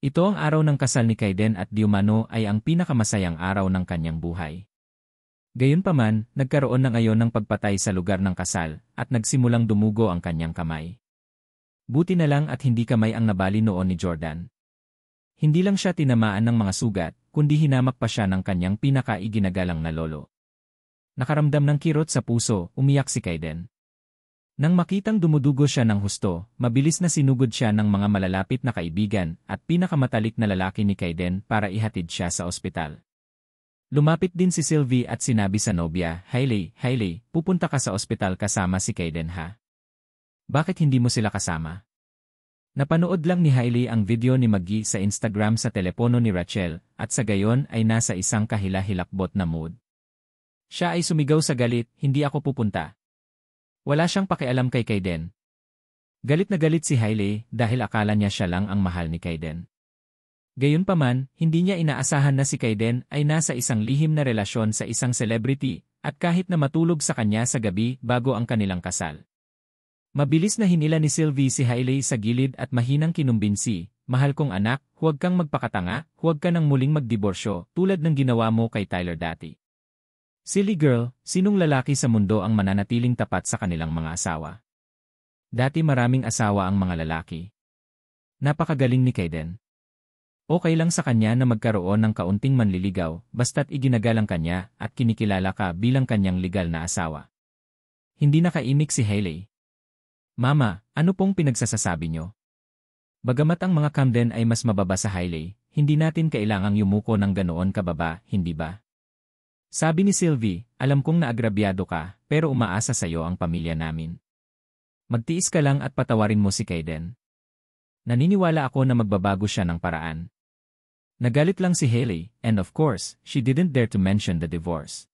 Ito ang araw ng kasal ni Kaiden at diumano ay ang pinakamasayang araw ng kanyang buhay. Gayunpaman, nagkaroon na ngayon ng pagpatay sa lugar ng kasal at nagsimulang dumugo ang kanyang kamay. Buti na lang at hindi kamay ang nabali noon ni Jordan. Hindi lang siya tinamaan ng mga sugat, kundi hinamak pa siya ng kanyang pinaka-iginagalang na lolo. Nakaramdam ng kirot sa puso, umiyak si Kaiden. Nang makitang dumudugo siya ng husto, mabilis na sinugod siya ng mga malalapit na kaibigan at pinakamatalik na lalaki ni Kaiden para ihatid siya sa ospital. Lumapit din si Sylvie at sinabi sa nobya, Hailey, pupunta ka sa ospital kasama si Kaiden ha? Bakit hindi mo sila kasama? Napanood lang ni Hailey ang video ni Maggie sa Instagram sa telepono ni Rachel at sa gayon ay nasa isang kahila-hilakbot na mood. Siya ay sumigaw sa galit, hindi ako pupunta. Wala siyang pakialam kay Kaiden. Galit na galit si Hailey dahil akala niya siya lang ang mahal ni Kaiden. Gayunpaman, hindi niya inaasahan na si Kaiden ay nasa isang lihim na relasyon sa isang celebrity at kahit na matulog sa kanya sa gabi bago ang kanilang kasal. Mabilis na hinila ni Sylvie si Hailey sa gilid at mahinang kinumbinsi, mahal kong anak, huwag kang magpakatanga, huwag ka nang muling magdiborsyo tulad ng ginawa mo kay Tyler dati. Silly girl, sinong lalaki sa mundo ang mananatiling tapat sa kanilang mga asawa? Dati maraming asawa ang mga lalaki. Napakagaling ni Kaiden. Okay lang sa kanya na magkaroon ng kaunting manliligaw, basta't iginagalang kanya at kinikilala ka bilang kanyang legal na asawa. Hindi nakaimik si Hailey. Mama, ano pong pinagsasasabi nyo? Bagamat ang mga Camden ay mas mababa sa Hailey, hindi natin kailangang yumuko ng ganoon kababa, hindi ba? Sabi ni Sylvie, alam kong naagrabyado ka, pero umaasa sa iyo ang pamilya namin. Magtiis ka lang at patawarin mo si Kaiden. Naniniwala ako na magbabago siya ng paraan. Nagalit lang si Hailey, and of course, she didn't dare to mention the divorce.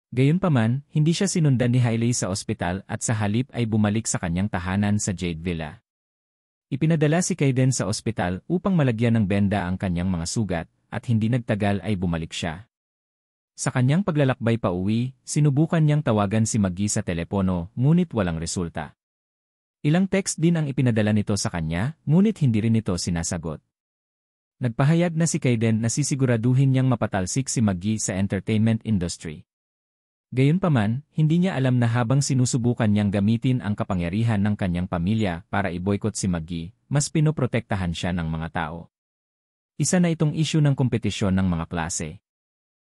Gayunpaman, hindi siya sinundan ni Hailey sa ospital at sa halip ay bumalik sa kanyang tahanan sa Jade Villa. Ipinadala si Kaiden sa ospital upang malagyan ng benda ang kanyang mga sugat at hindi nagtagal ay bumalik siya. Sa kanyang paglalakbay pa uwi, sinubukan niyang tawagan si Maggie sa telepono, ngunit walang resulta. Ilang text din ang ipinadala nito sa kanya, ngunit hindi rin ito sinasagot. Nagpahayag na si Kaiden na sisiguraduhin niyang mapatalsik si Maggie sa entertainment industry. Gayunpaman, hindi niya alam na habang sinusubukan niyang gamitin ang kapangyarihan ng kanyang pamilya para i-boycott si Maggie, mas pinoprotektahan siya ng mga tao. Isa na itong issue ng kompetisyon ng mga klase.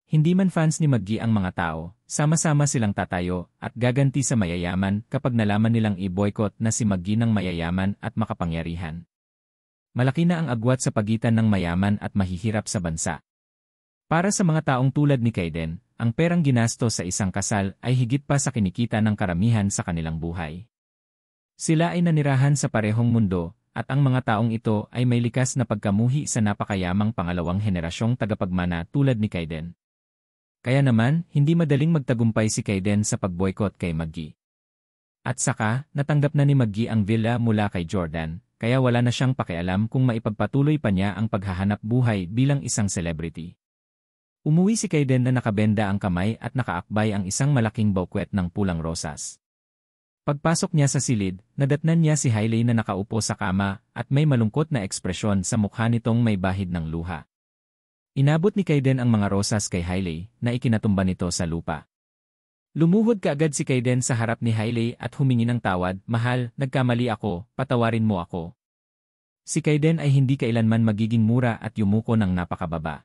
Hindi man fans ni Maggie ang mga tao, sama-sama silang tatayo at gaganti sa mayayaman kapag nalaman nilang i-boycott na si Maggie ng mayayaman at makapangyarihan. Malaki na ang agwat sa pagitan ng mayaman at mahihirap sa bansa. Para sa mga taong tulad ni Kaiden, ang perang ginasto sa isang kasal ay higit pa sa kinikita ng karamihan sa kanilang buhay. Sila ay nanirahan sa parehong mundo, at ang mga taong ito ay may likas na pagkamuhi sa napakayamang pangalawang henerasyong tagapagmana tulad ni Kaiden. Kaya naman, hindi madaling magtagumpay si Kaiden sa pag-boycott kay Maggie. At saka, natanggap na ni Maggie ang villa mula kay Jordan, kaya wala na siyang pakialam kung maipagpatuloy pa niya ang paghahanap buhay bilang isang celebrity. Umuwi si Kaiden na nakabenda ang kamay at nakaakbay ang isang malaking bouquet ng pulang rosas. Pagpasok niya sa silid, nadatnan niya si Hailey na nakaupo sa kama at may malungkot na ekspresyon sa mukha nitong may bahid ng luha. Inabot ni Kaiden ang mga rosas kay Hailey na ikinatumba nito sa lupa. Lumuhod kaagad si Kaiden sa harap ni Hailey at humingi ng tawad, mahal, nagkamali ako, patawarin mo ako. Si Kaiden ay hindi kailanman magiging mura at yumuko ng napakababa.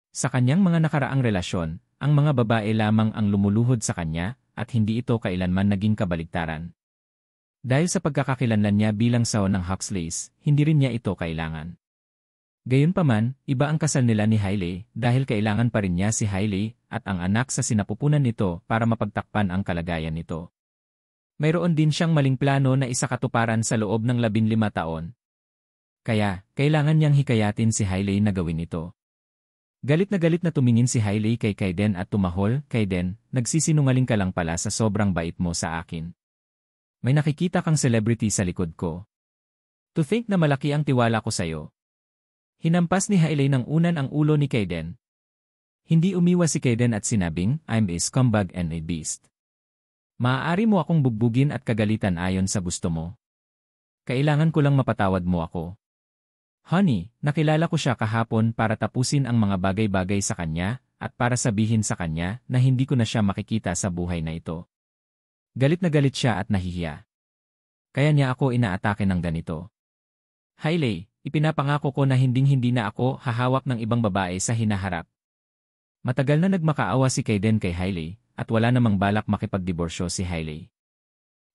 Sa kanyang mga nakaraang relasyon, ang mga babae lamang ang lumuluhod sa kanya at hindi ito kailanman naging kabaligtaran. Dahil sa pagkakakilanlan niya bilang saw ng Huxleys, hindi rin niya ito kailangan. Gayunpaman, iba ang kasal nila ni Hailey dahil kailangan pa rin niya si Hailey at ang anak sa sinapupunan nito para mapagtakpan ang kalagayan nito. Mayroon din siyang maling plano na isakatuparan sa loob ng 15 taon. Kaya, kailangan niyang hikayatin si Hailey na gawin ito. Galit na tumingin si Hailey kay Kaiden at tumahol, Kaiden, nagsisinungaling ka lang pala sa sobrang bait mo sa akin. May nakikita kang celebrity sa likod ko. To think na malaki ang tiwala ko sa'yo. Hinampas ni Hailey ng unan ang ulo ni Kaiden. Hindi umiwas si Kaiden at sinabing, I'm a scumbag and a beast. Maaari mo akong bugbugin at kagalitan ayon sa gusto mo. Kailangan ko lang mapatawad mo ako. Honey, nakilala ko siya kahapon para tapusin ang mga bagay-bagay sa kanya at para sabihin sa kanya na hindi ko na siya makikita sa buhay na ito. Galit na galit siya at nahihiya. Kaya niya ako inaatake ng ganito. Hailey, ipinapangako ko na hinding-hindi na ako hahawak ng ibang babae sa hinaharap. Matagal na nagmakaawa si Kayden kay Hailey at wala namang balak makipagdiborsyo si Hailey.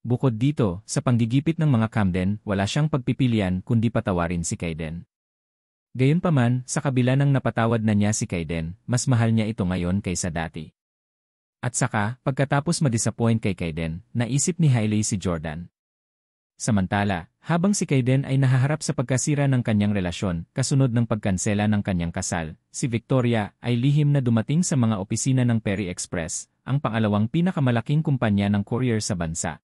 Bukod dito, sa panggigipit ng mga Camden, wala siyang pagpipilian kundi patawarin si Kayden. Gayunpaman, sa kabila ng napatawad na niya si Kayden, mas mahal niya ito ngayon kaysa dati. At saka, pagkatapos madisappoint kay Kayden, naisip ni Hailey si Jordan. Samantala, habang si Kayden ay nahaharap sa pagkasira ng kanyang relasyon, kasunod ng pagkansela ng kanyang kasal, si Victoria ay lihim na dumating sa mga opisina ng Perry Express, ang pangalawang pinakamalaking kumpanya ng courier sa bansa.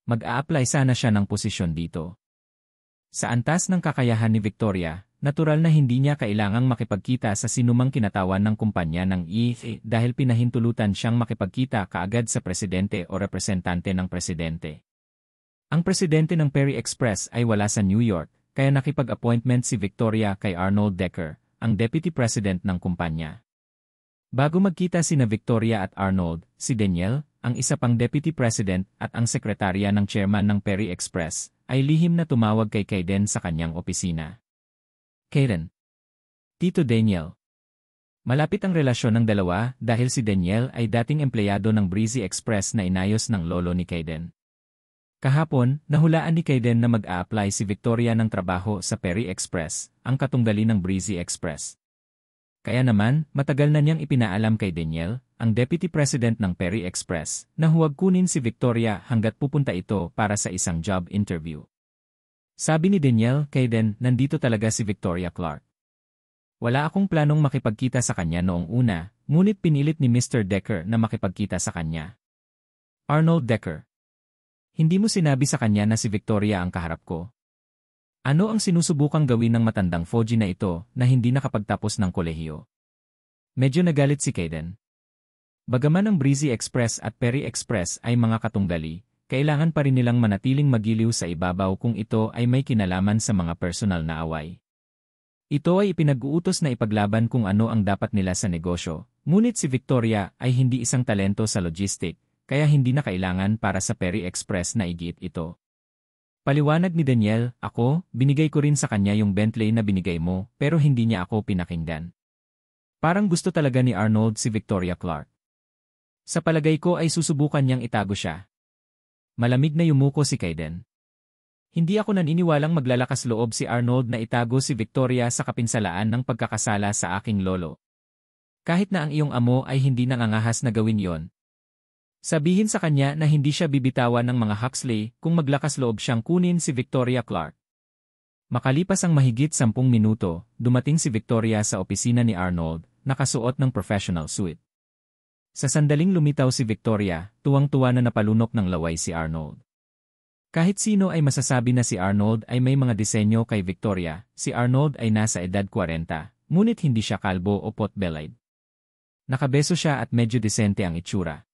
Mag-a-apply sana siya ng posisyon dito. Sa antas ng kakayahan ni Victoria, natural na hindi niya kailangang makipagkita sa sinumang kinatawan ng kumpanya ng EFA dahil pinahintulutan siyang makipagkita kaagad sa presidente o representante ng presidente. Ang presidente ng Perry Express ay wala sa New York, kaya nakipag-appointment si Victoria kay Arnold Decker, ang deputy president ng kumpanya. Bago magkita sina Victoria at Arnold, si Danielle, ang isa pang deputy president at ang sekretarya ng chairman ng Perry Express, ay lihim na tumawag kay Kayden sa kanyang opisina. Kayden. Tito Daniel. Malapit ang relasyon ng dalawa dahil si Danielle ay dating empleyado ng Breezy Express na inayos ng lolo ni Kayden. Kahapon, nahulaan ni Kayden na mag-a-apply si Victoria ng trabaho sa Perry Express, ang katunggali ng Breezy Express. Kaya naman, matagal na niyang ipinaalam kay Danielle, ang deputy president ng Perry Express, na huwag kunin si Victoria hanggat pupunta ito para sa isang job interview. Sabi ni Danielle, Kayden, nandito talaga si Victoria Clark. Wala akong planong makipagkita sa kanya noong una, ngunit pinilit ni Mr. Decker na makipagkita sa kanya. Arnold Decker. Hindi mo sinabi sa kanya na si Victoria ang kaharap ko. Ano ang sinusubukang gawin ng matandang Foji na ito na hindi nakapagtapos ng kolehiyo? Medyo nagalit si Kayden. Bagaman ang Breezy Express at Perry Express ay mga katunggali, kailangan pa rin nilang manatiling magiliw sa ibabaw kung ito ay may kinalaman sa mga personal na away. Ito ay ipinag-uutos na ipaglaban kung ano ang dapat nila sa negosyo, ngunit si Victoria ay hindi isang talento sa logistic, kaya hindi na kailangan para sa Perry Express na igiit ito. Paliwanag ni Danielle, ako, binigay ko rin sa kanya yung Bentley na binigay mo, pero hindi niya ako pinakinggan. Parang gusto talaga ni Arnold si Victoria Clark. Sa palagay ko ay susubukan niyang itago siya. Malamig na yumuko si Kayden. Hindi ako naniniwalang maglalakas loob si Arnold na itago si Victoria sa kapinsalaan ng pagkakasala sa aking lolo. Kahit na ang iyong amo ay hindi nangangahas na gawin yon. Sabihin sa kanya na hindi siya bibitawan ng mga Huxley kung maglakas loob siyang kunin si Victoria Clark. Makalipas ang mahigit 10 minuto, dumating si Victoria sa opisina ni Arnold, nakasuot ng professional suit. Sa sandaling lumitaw si Victoria, tuwang-tuwa na napalunok ng laway si Arnold. Kahit sino ay masasabi na si Arnold ay may mga disenyo kay Victoria, si Arnold ay nasa edad 40, ngunit hindi siya kalbo o potbellied. Nakabeso siya at medyo disente ang itsura.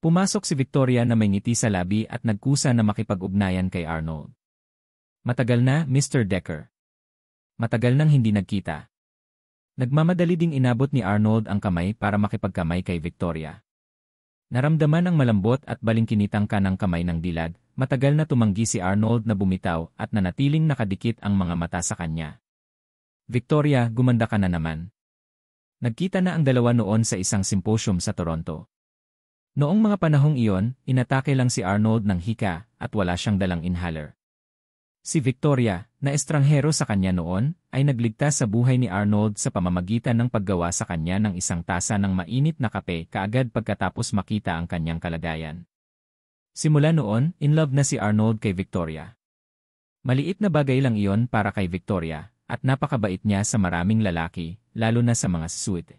Pumasok si Victoria na may ngiti sa labi at nagkusa na makipag-ugnayan kay Arnold. Matagal na, Mr. Decker. Matagal nang hindi nagkita. Nagmamadali ding inabot ni Arnold ang kamay para makipagkamay kay Victoria. Naramdaman ang malambot at balingkinitang kanang kamay ng dilag, matagal na tumanggi si Arnold na bumitaw at nanatiling nakadikit ang mga mata sa kanya. Victoria, gumanda ka na naman. Nagkita na ang dalawa noon sa isang symposium sa Toronto. Noong mga panahong iyon, inatake lang si Arnold ng hika at wala siyang dalang inhaler. Si Victoria, na estranghero sa kanya noon, ay nagligtas sa buhay ni Arnold sa pamamagitan ng paggawa sa kanya ng isang tasa ng mainit na kape kaagad pagkatapos makita ang kanyang kalagayan. Simula noon, in love na si Arnold kay Victoria. Maliit na bagay lang iyon para kay Victoria, at napakabait niya sa maraming lalaki, lalo na sa mga suite.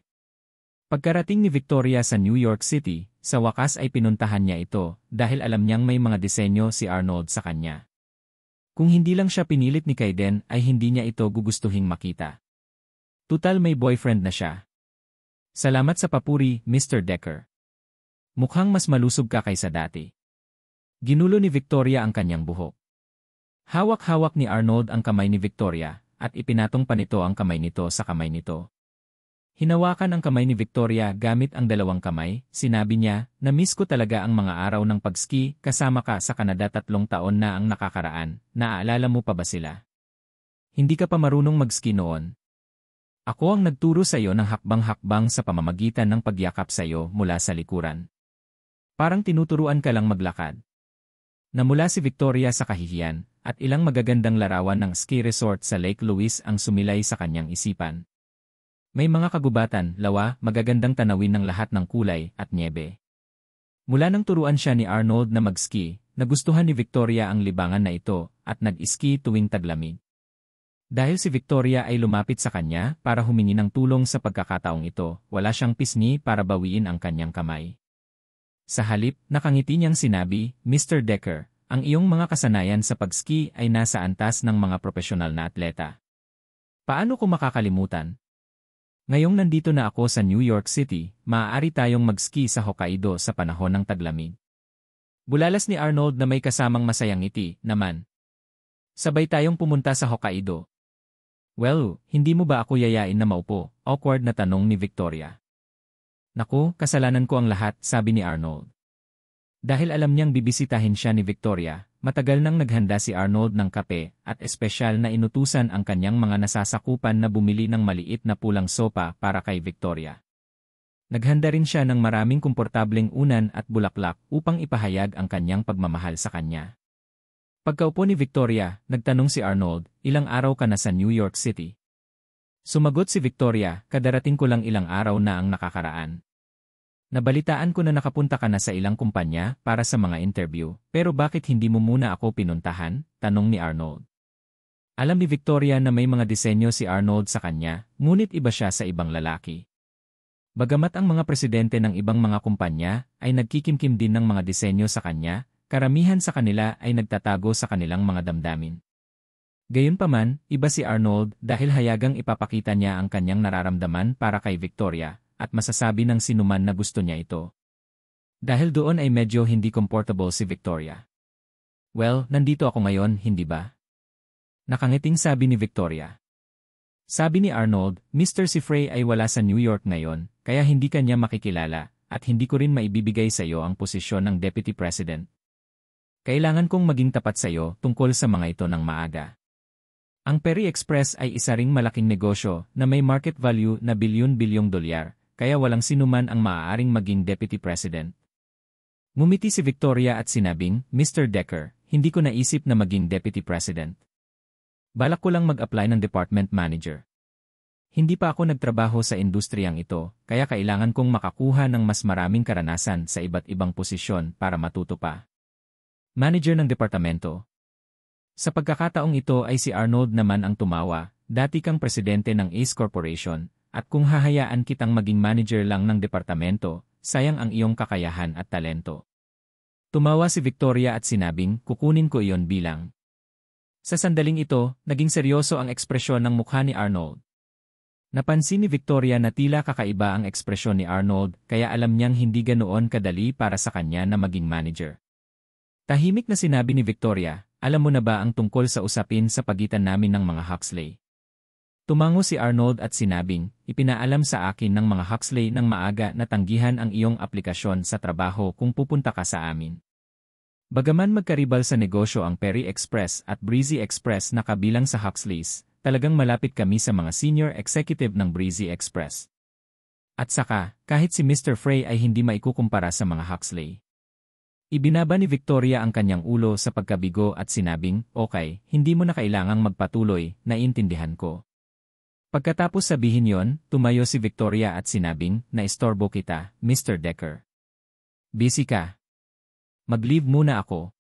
Pagkarating ni Victoria sa New York City, sa wakas ay pinuntahan niya ito dahil alam niyang may mga disenyo si Arnold sa kanya. Kung hindi lang siya pinilit ni Kayden ay hindi niya ito gugustuhing makita. Tutal may boyfriend na siya. Salamat sa papuri, Mr. Decker. Mukhang mas malusog ka kaysa dati. Ginulo ni Victoria ang kanyang buhok. Hawak-hawak ni Arnold ang kamay ni Victoria at ipinatong pa nito ang kamay nito sa kamay nito. Hinawakan ang kamay ni Victoria gamit ang dalawang kamay, sinabi niya, "Na-miss ko talaga ang mga araw ng pag-ski kasama ka sa Canada 3 taon na ang nakakaraan, naaalala mo pa ba sila? Hindi ka pa marunong mag-ski noon. Ako ang nagturo sa iyo ng hakbang-hakbang sa pamamagitan ng pagyakap sa iyo mula sa likuran. Parang tinuturuan ka lang maglakad." Namula si Victoria sa kahihiyan, at ilang magagandang larawan ng ski resort sa Lake Louise ang sumilay sa kanyang isipan. May mga kagubatan, lawa, magagandang tanawin ng lahat ng kulay at nyebe. Mula nang turuan siya ni Arnold na mag-ski, nagustuhan ni Victoria ang libangan na ito at nag-ski tuwing taglamig. Dahil si Victoria ay lumapit sa kanya para humingi ng tulong sa pagkakataong ito, wala siyang pisngi para bawiin ang kanyang kamay. Sa halip, nakangiti niyang sinabi, "Mr. Decker, ang iyong mga kasanayan sa pag-ski ay nasa antas ng mga profesional na atleta. Paano ko makakalimutan? Ngayong nandito na ako sa New York City, maaari tayong mag-ski sa Hokkaido sa panahon ng taglamig." Bulalas ni Arnold na may kasamang masayang ngiti, "Naman. Sabay tayong pumunta sa Hokkaido." "Well, hindi mo ba ako yayain na maupo?" Awkward na tanong ni Victoria. "Naku, kasalanan ko ang lahat," sabi ni Arnold. Dahil alam niyang bibisitahin siya ni Victoria, matagal nang naghanda si Arnold ng kape at espesyal na inutusan ang kanyang mga nasasakupan na bumili ng maliit na pulang sopa para kay Victoria. Naghanda rin siya ng maraming komportableng unan at bulaklak upang ipahayag ang kanyang pagmamahal sa kanya. Pagkaupo ni Victoria, nagtanong si Arnold, "Ilang araw ka na sa New York City?" Sumagot si Victoria, "Kadarating ko lang ilang araw na ang nakakaraan. Nabalitaan ko na nakapunta ka na sa ilang kumpanya para sa mga interview, pero bakit hindi mo muna ako pinuntahan?" tanong ni Arnold. Alam ni Victoria na may mga disenyo si Arnold sa kanya, ngunit iba siya sa ibang lalaki. Bagamat ang mga presidente ng ibang mga kumpanya ay nagkikimkim din ng mga disenyo sa kanya, karamihan sa kanila ay nagtatago sa kanilang mga damdamin. Gayunpaman, iba si Arnold dahil hayagang ipapakita niya ang kanyang nararamdaman para kay Victoria, at masasabi ng sinuman na gusto niya ito. Dahil doon ay medyo hindi comfortable si Victoria. "Well, nandito ako ngayon, hindi ba?" Nakangiting sabi ni Victoria. Sabi ni Arnold, "Mr. Si Frey ay wala sa New York ngayon, kaya hindi ka niya makikilala, at hindi ko rin maibibigay sa iyo ang posisyon ng Deputy President. Kailangan kong maging tapat sa iyo tungkol sa mga ito ng maaga. Ang Perry Express ay isa ring malaking negosyo na may market value na bilyon-bilyong dolyar, kaya walang sinuman ang maaaring maging Deputy President." Ngumiti si Victoria at sinabing, "Mr. Decker, hindi ko naisip na maging Deputy President. Balak ko lang mag-apply ng Department Manager. Hindi pa ako nagtrabaho sa industriyang ito, kaya kailangan kong makakuha ng mas maraming karanasan sa iba't ibang posisyon para matuto pa. Manager ng departamento." Sa pagkakataong ito ay si Arnold naman ang tumawa, "Dati kang presidente ng Ace Corporation, at kung hahayaan kitang maging manager lang ng departamento, sayang ang iyong kakayahan at talento." Tumawa si Victoria at sinabing, "Kukunin ko iyon bilang." Sa sandaling ito, naging seryoso ang ekspresyon ng mukha ni Arnold. Napansin ni Victoria na tila kakaiba ang ekspresyon ni Arnold, kaya alam niyang hindi ganoon kadali para sa kanya na maging manager. Tahimik na sinabi ni Victoria, "Alam mo na ba ang tungkol sa usapin sa pagitan namin ng mga Huxley?" Tumango si Arnold at sinabing, "Ipinaalam sa akin ng mga Huxley ng maaga na tanggihan ang iyong aplikasyon sa trabaho kung pupunta ka sa amin. Bagaman magkaribal sa negosyo ang Perry Express at Breezy Express na kabilang sa Huxleys, talagang malapit kami sa mga senior executive ng Breezy Express. At saka, kahit si Mr. Frey ay hindi maikukumpara sa mga Huxley." Ibinaba ni Victoria ang kanyang ulo sa pagkabigo at sinabing, "Okay, hindi mo na kailangang magpatuloy, naiintindihan ko." Pagkatapos sabihin yon, tumayo si Victoria at sinabing, "Naistorbo kita, Mr. Decker. Busy ka. Mag-leave muna ako."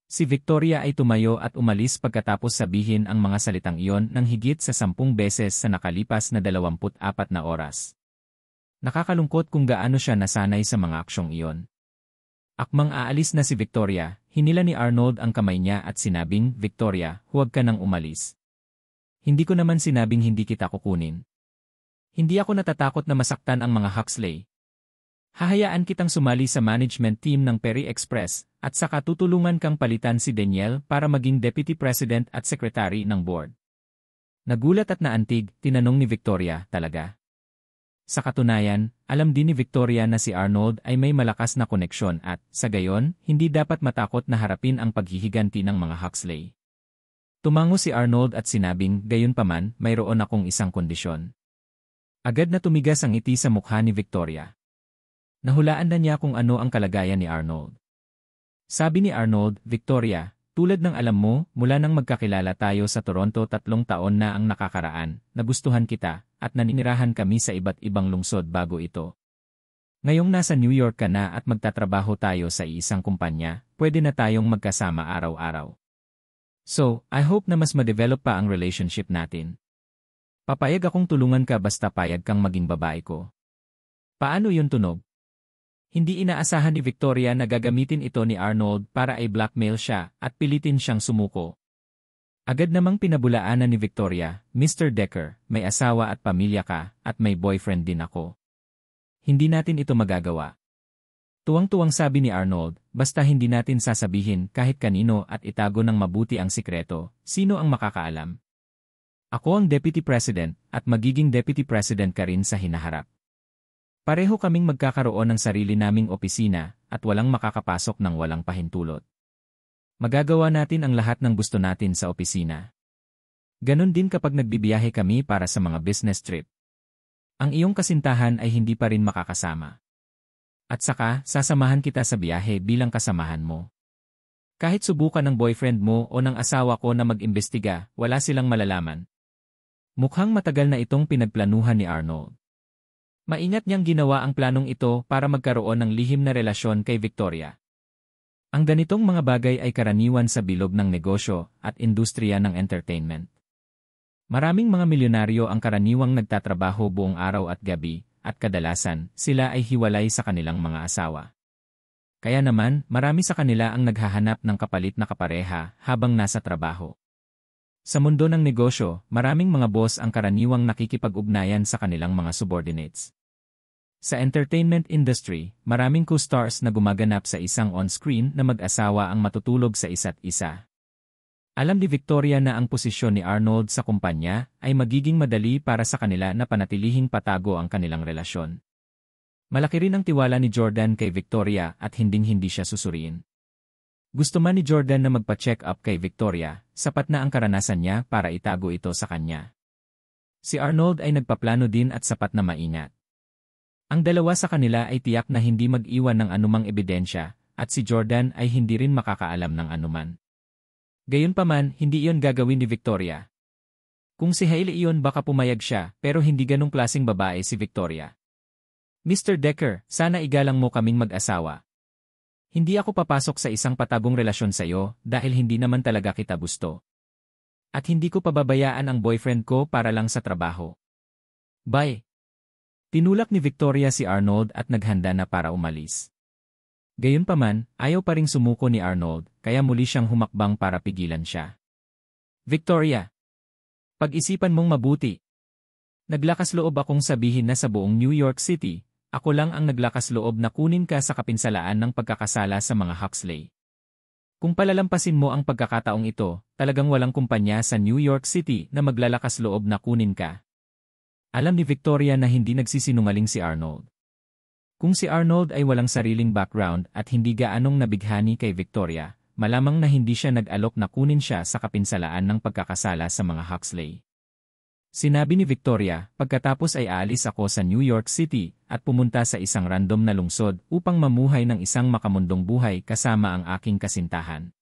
Si Victoria ay tumayo at umalis pagkatapos sabihin ang mga salitang iyon ng higit sa 10 beses sa nakalipas na 24 na oras. Nakakalungkot kung gaano siya nasanay sa mga aksyong iyon. Akmang aalis na si Victoria, hinila ni Arnold ang kamay niya at sinabing, "Victoria, huwag ka nang umalis. Hindi ko naman sinabing hindi kita kukunin. Hindi ako natatakot na masaktan ang mga Huxley. Hahayaan kitang sumali sa management team ng Perry Express at saka tutulungan kang palitan si Danielle para maging Deputy President at Secretary ng Board. Nagulat at naantig, tinanong ni Victoria, talaga? Sa katunayan, alam din ni Victoria na si Arnold ay may malakas na koneksyon at, sa gayon, hindi dapat matakot na harapin ang paghihiganti ng mga Huxley. Tumango si Arnold at sinabing, gayunpaman, mayroon akong isang kondisyon. Agad na tumigas ang ngiti sa mukha ni Victoria. Nahulaan na niya kung ano ang kalagayan ni Arnold. Sabi ni Arnold, Victoria, tulad ng alam mo, mula nang magkakilala tayo sa Toronto 3 taon na ang nakakaraan, nagustuhan kita, at naninirahan kami sa iba't ibang lungsod bago ito. Ngayong nasa New York ka na at magtatrabaho tayo sa isang kumpanya, pwede na tayong magkasama araw-araw. So, I hope na mas ma-develop pa ang relationship natin. Papayag akong tulungan ka basta payag kang maging babae ko. Paano yun tunog? Hindi inaasahan ni Victoria na gagamitin ito ni Arnold para i-blackmail siya at pilitin siyang sumuko. Agad namang pinabulaanan ni Victoria, Mr. Decker, may asawa at pamilya ka, at may boyfriend din ako. Hindi natin ito magagawa. Tuwang-tuwang sabi ni Arnold, basta hindi natin sasabihin kahit kanino at itago ng mabuti ang sikreto, sino ang makakaalam? Ako ang Deputy President at magiging Deputy President ka rin sa hinaharap. Pareho kaming magkakaroon ng sarili naming opisina at walang makakapasok ng walang pahintulot. Magagawa natin ang lahat ng gusto natin sa opisina. Ganon din kapag nagbibiyahe kami para sa mga business trip. Ang iyong kasintahan ay hindi pa rin makakasama. At saka, sasamahan kita sa biyahe bilang kasamahan mo. Kahit subukan ng boyfriend mo o ng asawa ko na mag-imbestiga, wala silang malalaman. Mukhang matagal na itong pinagplanuhan ni Arnold. Maingat niyang ginawa ang planong ito para magkaroon ng lihim na relasyon kay Victoria. Ang ganitong mga bagay ay karaniwan sa bilog ng negosyo at industriya ng entertainment. Maraming mga milyonaryo ang karaniwang nagtatrabaho buong araw at gabi, at kadalasan, sila ay hiwalay sa kanilang mga asawa. Kaya naman, marami sa kanila ang naghahanap ng kapalit na kapareha habang nasa trabaho. Sa mundo ng negosyo, maraming mga boss ang karaniwang nakikipag-ugnayan sa kanilang mga subordinates. Sa entertainment industry, maraming co-stars na gumaganap sa isang on-screen na mag-asawa ang matutulog sa isa't isa. Alam ni Victoria na ang posisyon ni Arnold sa kumpanya ay magiging madali para sa kanila na panatilihing patago ang kanilang relasyon. Malaki rin ang tiwala ni Jordan kay Victoria at hinding-hindi siya susuriin. Gusto man ni Jordan na magpa-check up kay Victoria, sapat na ang karanasan niya para itago ito sa kanya. Si Arnold ay nagpaplano din at sapat na maingat. Ang dalawa sa kanila ay tiyak na hindi mag-iwan ng anumang ebidensya at si Jordan ay hindi rin makakaalam ng anuman. Gayunpaman, hindi iyon gagawin ni Victoria. Kung si Hailey iyon baka pumayag siya, pero hindi ganong klaseng babae si Victoria. Mr. Decker, sana igalang mo kaming mag-asawa. Hindi ako papasok sa isang patagong relasyon sa iyo dahil hindi naman talaga kita gusto. At hindi ko pababayaan ang boyfriend ko para lang sa trabaho. Bye! Tinulak ni Victoria si Arnold at naghanda na para umalis. Gayunpaman, ayaw pa ring sumuko ni Arnold, kaya muli siyang humakbang para pigilan siya. Victoria! Pag-isipan mong mabuti. Naglakas loob akong sabihin na sa buong New York City, ako lang ang naglakas loob na kunin ka sa kapinsalaan ng pagkakasala sa mga Huxley. Kung palalampasin mo ang pagkakataong ito, talagang walang kumpanya sa New York City na maglalakas loob na kunin ka. Alam ni Victoria na hindi nagsisinungaling si Arnold. Kung si Arnold ay walang sariling background at hindi gaanong nabighani kay Victoria, malamang na hindi siya nag-alok na kunin siya sa kapinsalaan ng pagkakasala sa mga Huxley. Sinabi ni Victoria, pagkatapos ay aalis ako sa New York City at pumunta sa isang random na lungsod upang mamuhay ng isang makamundong buhay kasama ang aking kasintahan.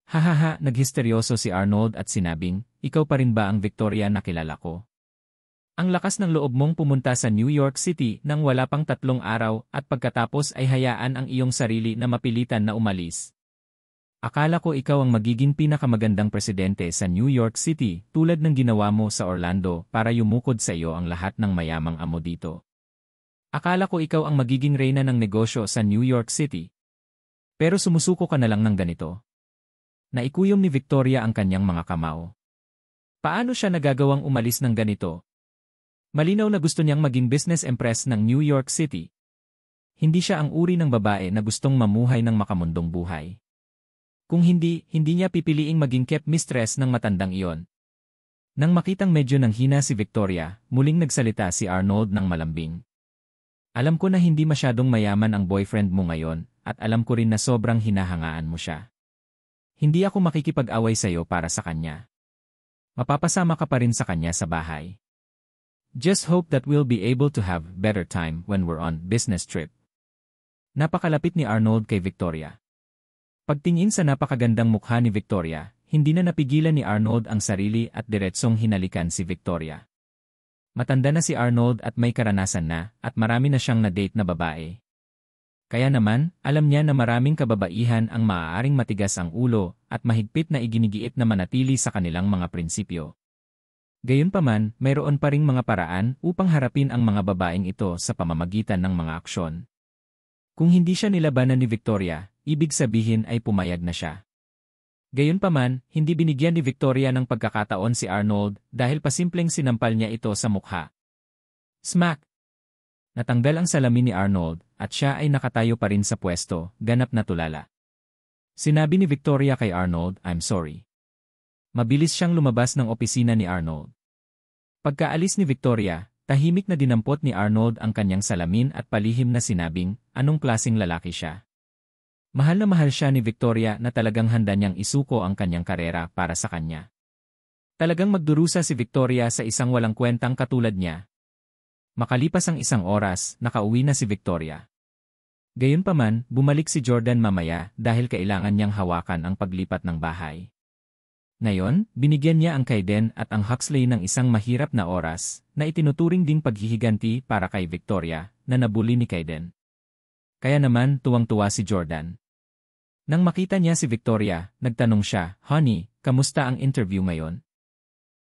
Hahaha, naghisteryoso si Arnold at sinabing, ikaw pa rin ba ang Victoria na kilala ko? Ang lakas ng loob mong pumunta sa New York City nang wala pang 3 araw at pagkatapos ay hayaan ang iyong sarili na mapilitan na umalis. Akala ko ikaw ang magiging pinakamagandang presidente sa New York City tulad ng ginawa mo sa Orlando para yumukod sa iyo ang lahat ng mayamang amo dito. Akala ko ikaw ang magiging reyna ng negosyo sa New York City. Pero sumusuko ka na lang ng ganito. Naikuyom ni Victoria ang kanyang mga kamao. Paano siya nagagawang umalis ng ganito? Malinaw na gusto niyang maging business empress ng New York City. Hindi siya ang uri ng babae na gustong mamuhay ng makamundong buhay. Kung hindi niya pipiliing maging kept mistress ng matandang iyon. Nang makitang medyo nanghina si Victoria, muling nagsalita si Arnold ng malambing. Alam ko na hindi masyadong mayaman ang boyfriend mo ngayon, at alam ko rin na sobrang hinahangaan mo siya. Hindi ako makikipag-away sa'yo para sa kanya. Mapapasama ka pa rin sa kanya sa bahay. Just hope that we'll be able to have better time when we're on business trip. Napakalapit ni Arnold kay Victoria. Pagtingin sa napakagandang mukha ni Victoria, hindi na napigilan ni Arnold ang sarili at diretsong hinalikan si Victoria. Matanda na si Arnold at may karanasan na, at marami na siyang na-date na babae. Kaya naman, alam niya na maraming kababaihan ang maaaring matigas ang ulo at mahigpit na iginigiit na manatili sa kanilang mga prinsipyo. Gayunpaman, mayroon pa ring mga paraan upang harapin ang mga babaeng ito sa pamamagitan ng mga aksyon. Kung hindi siya nilabanan ni Victoria, ibig sabihin ay pumayag na siya. Gayunpaman, hindi binigyan ni Victoria ng pagkakataon si Arnold dahil pasimpleng sinampal niya ito sa mukha. Smack! Natanggal ang salamin ni Arnold at siya ay nakatayo pa rin sa pwesto, ganap na tulala. Sinabi ni Victoria kay Arnold, "I'm sorry." Mabilis siyang lumabas ng opisina ni Arnold. Pagkaalis ni Victoria, tahimik na dinampot ni Arnold ang kanyang salamin at palihim na sinabing, anong klaseng lalaki siya. Mahal na mahal siya ni Victoria na talagang handa niyang isuko ang kanyang karera para sa kanya. Talagang magdurusa si Victoria sa isang walang kwentang katulad niya. Makalipas ang isang oras, nakauwi na si Victoria. Gayunpaman, bumalik si Jordan mamaya dahil kailangan niyang hawakan ang paglipat ng bahay. Ngayon, binigyan niya ang Kaiden at ang Huxley ng isang mahirap na oras na itinuturing ding paghihiganti para kay Victoria na nabuli ni Kaiden. Kaya naman tuwang-tuwa si Jordan. Nang makita niya si Victoria, nagtanong siya, "Honey, kamusta ang interview ngayon?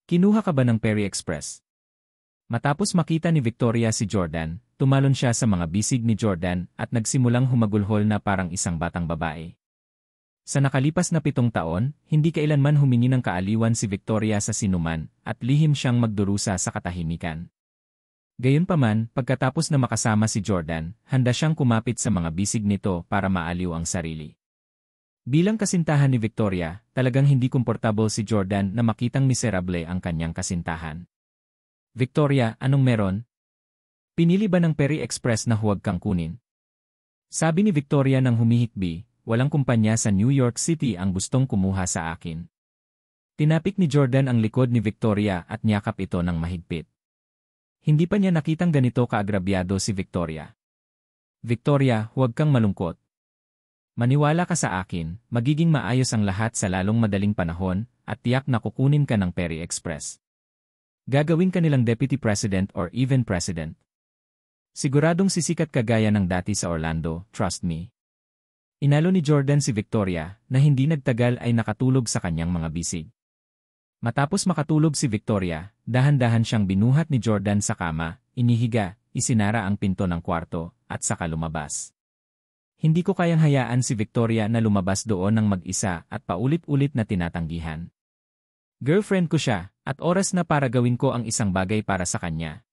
Kinuha ka ba ng Perry Express?" Matapos makita ni Victoria si Jordan, tumalon siya sa mga bisig ni Jordan at nagsimulang humagulhol na parang isang batang babae. Sa nakalipas na 7 taon, hindi kailanman humingi ng kaaliwan si Victoria sa sinuman at lihim siyang magdurusa sa katahimikan. Gayunpaman, pagkatapos na makasama si Jordan, handa siyang kumapit sa mga bisig nito para maaliw ang sarili. Bilang kasintahan ni Victoria, talagang hindi komportable si Jordan na makitang miserable ang kanyang kasintahan. "Victoria, anong meron? Pinili ba ng Perry Express na huwag kang kunin?" Sabi ni Victoria nang humihikbi, "Walang kumpanya sa New York City ang gustong kumuha sa akin." Tinapik ni Jordan ang likod ni Victoria at niyakap ito ng mahigpit. Hindi pa niya nakitang ganito kaagrabyado si Victoria. "Victoria, huwag kang malungkot. Maniwala ka sa akin, magiging maayos ang lahat sa lalong madaling panahon at tiyak na kukunin ka ng Perry Express. Gagawin ka nilang Deputy President or even President. Siguradong sisikat ka gaya ng dati sa Orlando, trust me." Inalo ni Jordan si Victoria na hindi nagtagal ay nakatulog sa kanyang mga bisig. Matapos makatulog si Victoria, dahan-dahan siyang binuhat ni Jordan sa kama, inihiga, isinara ang pinto ng kwarto, at saka lumabas. Hindi ko kayang hayaan si Victoria na lumabas doon ng mag-isa at paulit-ulit na tinatanggihan. Girlfriend ko siya, at oras na para gawin ko ang isang bagay para sa kanya.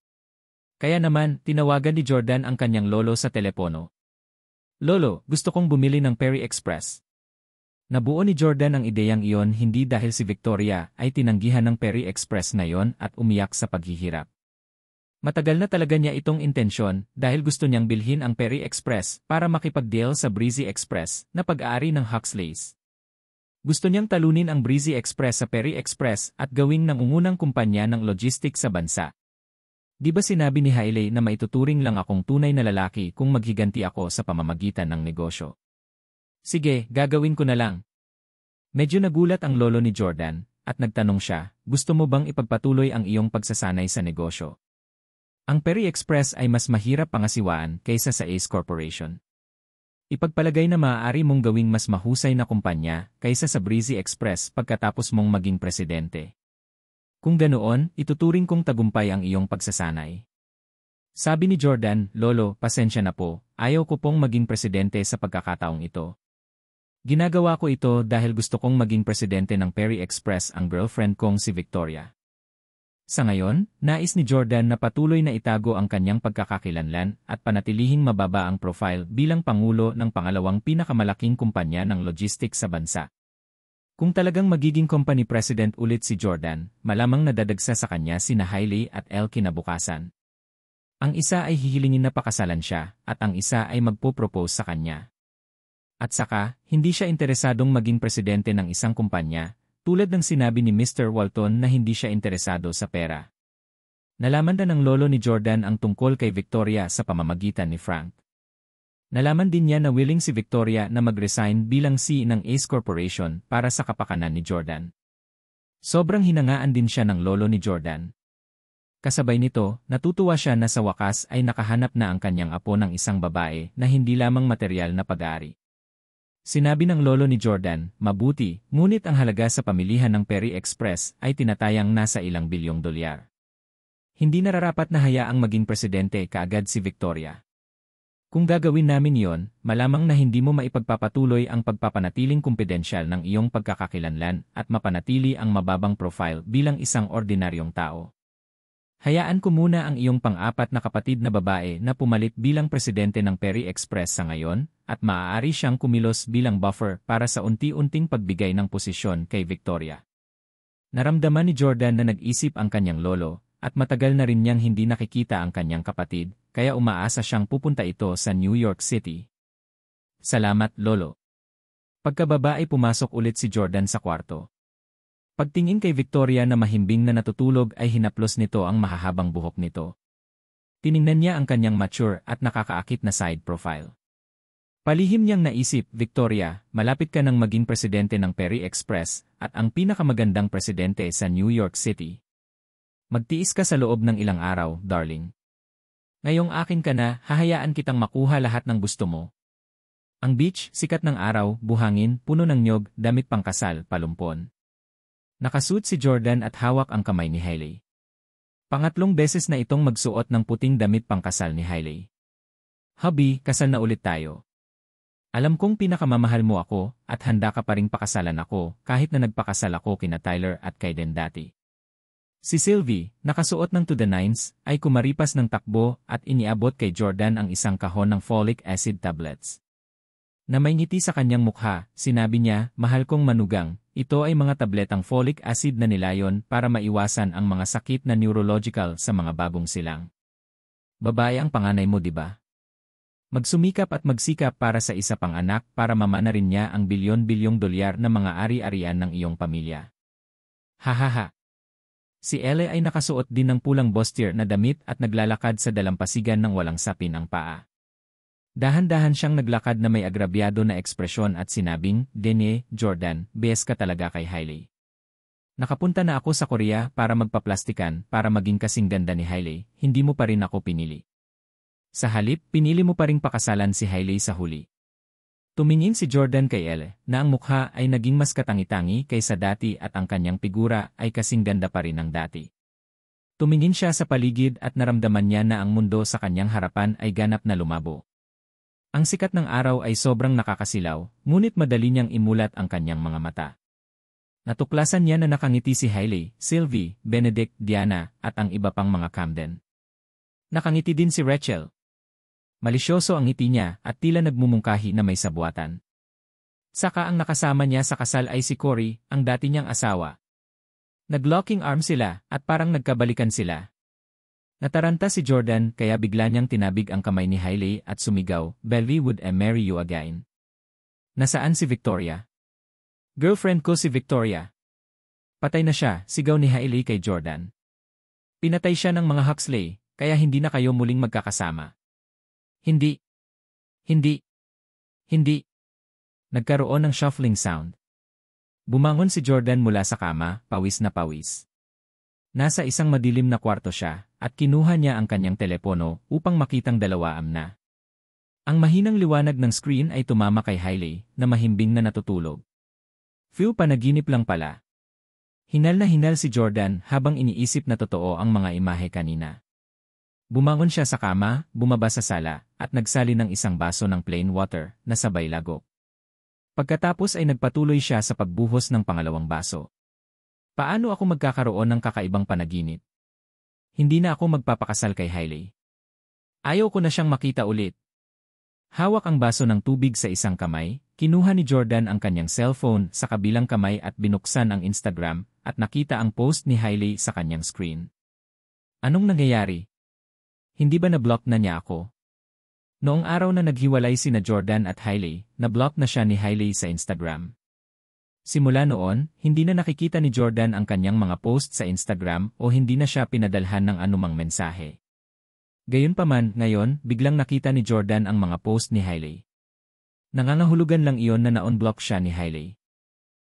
Kaya naman, tinawagan ni Jordan ang kanyang lolo sa telepono. "Lolo, gusto kong bumili ng Perry Express." Nabuo ni Jordan ang ideyang iyon hindi dahil si Victoria ay tinanggihan ng Perry Express ngayon at umiyak sa paghihirap. Matagal na talaga niya itong intensyon dahil gusto niyang bilhin ang Perry Express para makipag-deal sa Breezy Express na pag-aari ng Huxleys. Gusto niyang talunin ang Breezy Express sa Perry Express at gawing nangungunang kumpanya ng logistics sa bansa. "Di ba sinabi ni Hailey na maituturing lang akong tunay na lalaki kung maghiganti ako sa pamamagitan ng negosyo? Sige, gagawin ko na lang." Medyo nagulat ang lolo ni Jordan at nagtanong siya, "Gusto mo bang ipagpatuloy ang iyong pagsasanay sa negosyo? Ang Perry Express ay mas mahirap pangasiwaan kaysa sa Ace Corporation. Ipagpalagay na maaari mong gawing mas mahusay na kumpanya kaysa sa Breezy Express pagkatapos mong maging presidente. Kung ganoon, ituturing kong tagumpay ang iyong pagsasanay." Sabi ni Jordan, "Lolo, pasensya na po, ayaw ko pong maging presidente sa pagkakataong ito. Ginagawa ko ito dahil gusto kong maging presidente ng Perry Express ang girlfriend kong si Victoria." Sa ngayon, nais ni Jordan na patuloy na itago ang kanyang pagkakakilanlan at panatilihing mababa ang profile bilang pangulo ng pangalawang pinakamalaking kumpanya ng logistics sa bansa. Kung talagang magiging company president ulit si Jordan, malamang nadadagsa sa kanya sina Hailey at Elle kinabukasan. Ang isa ay hihilingin na pakasalan siya, at ang isa ay magpo-propose sa kanya. At saka, hindi siya interesadong maging presidente ng isang kumpanya, tulad ng sinabi ni Mr. Walton na hindi siya interesado sa pera. Nalaman na ng lolo ni Jordan ang tungkol kay Victoria sa pamamagitan ni Frank. Nalaman din niya na willing si Victoria na mag-resign bilang CEO ng Ace Corporation para sa kapakanan ni Jordan. Sobrang hinangaan din siya ng lolo ni Jordan. Kasabay nito, natutuwa siya na sa wakas ay nakahanap na ang kanyang apo ng isang babae na hindi lamang materyal na pag-aari. Sinabi ng lolo ni Jordan, mabuti, ngunit ang halaga sa pamilihan ng Perry Express ay tinatayang nasa ilang bilyong dolyar. Hindi nararapat na hayaang maging presidente kaagad si Victoria. Kung gagawin namin yon, malamang na hindi mo maipagpapatuloy ang pagpapanatiling kumpidensyal ng iyong pagkakakilanlan at mapanatili ang mababang profile bilang isang ordinaryong tao. Hayaan ko muna ang iyong pang-apat na kapatid na babae na pumalit bilang presidente ng Perry Express sa ngayon, at maaari siyang kumilos bilang buffer para sa unti-unting pagbigay ng posisyon kay Victoria. Naramdaman ni Jordan na nag-isip ang kanyang lolo, at matagal na rin niyang hindi nakikita ang kanyang kapatid, kaya umaasa siyang pupunta ito sa New York City. Salamat, lolo. Pagkababa ay pumasok ulit si Jordan sa kwarto. Pagtingin kay Victoria na mahimbing na natutulog ay hinaplos nito ang mahahabang buhok nito. Tiningnan niya ang kanyang mature at nakakaakit na side profile. Palihim niyang naisip, Victoria, malapit ka nang maging presidente ng Perry Express at ang pinakamagandang presidente sa New York City. Magtiis ka sa loob ng ilang araw, darling. Ngayong akin ka na, hahayaan kitang makuha lahat ng gusto mo. Ang beach, sikat ng araw, buhangin, puno ng nyog, damit pangkasal, palumpon. Nakasuot si Jordan at hawak ang kamay ni Hailey. Pangatlong beses na itong magsuot ng puting damit pangkasal ni Hailey. Hubby, kasal na ulit tayo. Alam kong pinakamamahal mo ako at handa ka pa ring pakasalan ako kahit na nagpakasal ako kina Tyler at kay Den dati. Si Sylvie, nakasuot ng to the nines, ay kumaripas ng takbo at iniabot kay Jordan ang isang kahon ng folic acid tablets. Na may ngiti sa kanyang mukha, sinabi niya, mahal kong manugang, ito ay mga tabletang folic acid na nilayon para maiwasan ang mga sakit na neurological sa mga bagong silang. Babae ang panganay mo, di ba? Magsumikap at magsikap para sa isa pang anak para mamana rin niya ang bilyon-bilyong dolyar na mga ari-arian ng iyong pamilya. Hahaha. Si Elle ay nakasuot din ng pulang bustier na damit at naglalakad sa dalampasigan ng walang sapin ang paa. Dahan-dahan siyang naglakad na may agrabyado na ekspresyon at sinabing, Dene, Jordan, bes ka talaga kay Hailey. Nakapunta na ako sa Korea para magpaplastikan para maging kasing ganda ni Hailey, hindi mo pa rin ako pinili. Sa halip, pinili mo pa ring pakasalan si Hailey sa huli. Tumingin si Jordan kay Elle, na ang mukha ay naging mas katangi-tangi kaysa dati at ang kanyang figura ay kasing ganda pa rin ng dati. Tumingin siya sa paligid at naramdaman niya na ang mundo sa kanyang harapan ay ganap na lumabo. Ang sikat ng araw ay sobrang nakakasilaw, ngunit madali niyang imulat ang kanyang mga mata. Natuklasan niya na nakangiti si Hailey, Sylvie, Benedict, Diana, at ang iba pang mga Camden. Nakangiti din si Rachel. Malisyoso ang ngiti niya at tila nagmumungkahi na may sabuatan. Saka ang nakasama niya sa kasal ay si Cory, ang dati niyang asawa. Nag-locking arm sila at parang nagkabalikan sila. Nataranta si Jordan kaya bigla niyang tinabig ang kamay ni Hailey at sumigaw, Belly would I marry you again? Nasaan si Victoria? Girlfriend ko si Victoria. Patay na siya, sigaw ni Hailey kay Jordan. Pinatay siya ng mga Huxley, kaya hindi na kayo muling magkakasama. Hindi. Hindi. Hindi. Nagkaroon ng shuffling sound. Bumangon si Jordan mula sa kama, pawis na pawis. Nasa isang madilim na kwarto siya, at kinuha niya ang kanyang telepono upang makitang dalawaam na. Ang mahinang liwanag ng screen ay tumama kay Hailey, na mahimbing na natutulog. Few panaginip lang pala. Hinal na hinal si Jordan habang iniisip na totoo ang mga imahe kanina. Bumangon siya sa kama, bumaba sa sala, at nagsali ng isang baso ng plain water na sabay lagok. Pagkatapos ay nagpatuloy siya sa pagbuhos ng pangalawang baso. Paano ako magkakaroon ng kakaibang panaginip? Hindi na ako magpapakasal kay Hailey. Ayaw ko na siyang makita ulit. Hawak ang baso ng tubig sa isang kamay, kinuha ni Jordan ang kanyang cellphone sa kabilang kamay at binuksan ang Instagram at nakita ang post ni Hailey sa kanyang screen. Anong nangyayari? Hindi ba na-block na niya ako? Noong araw na naghiwalay sina Jordan at Hailey, na-block na siya ni Hailey sa Instagram. Simula noon, hindi na nakikita ni Jordan ang kanyang mga post sa Instagram o hindi na siya pinadalhan ng anumang mensahe. Gayunpaman, ngayon, biglang nakita ni Jordan ang mga post ni Hailey. Nangangahulugan lang iyon na na-unblock siya ni Hailey.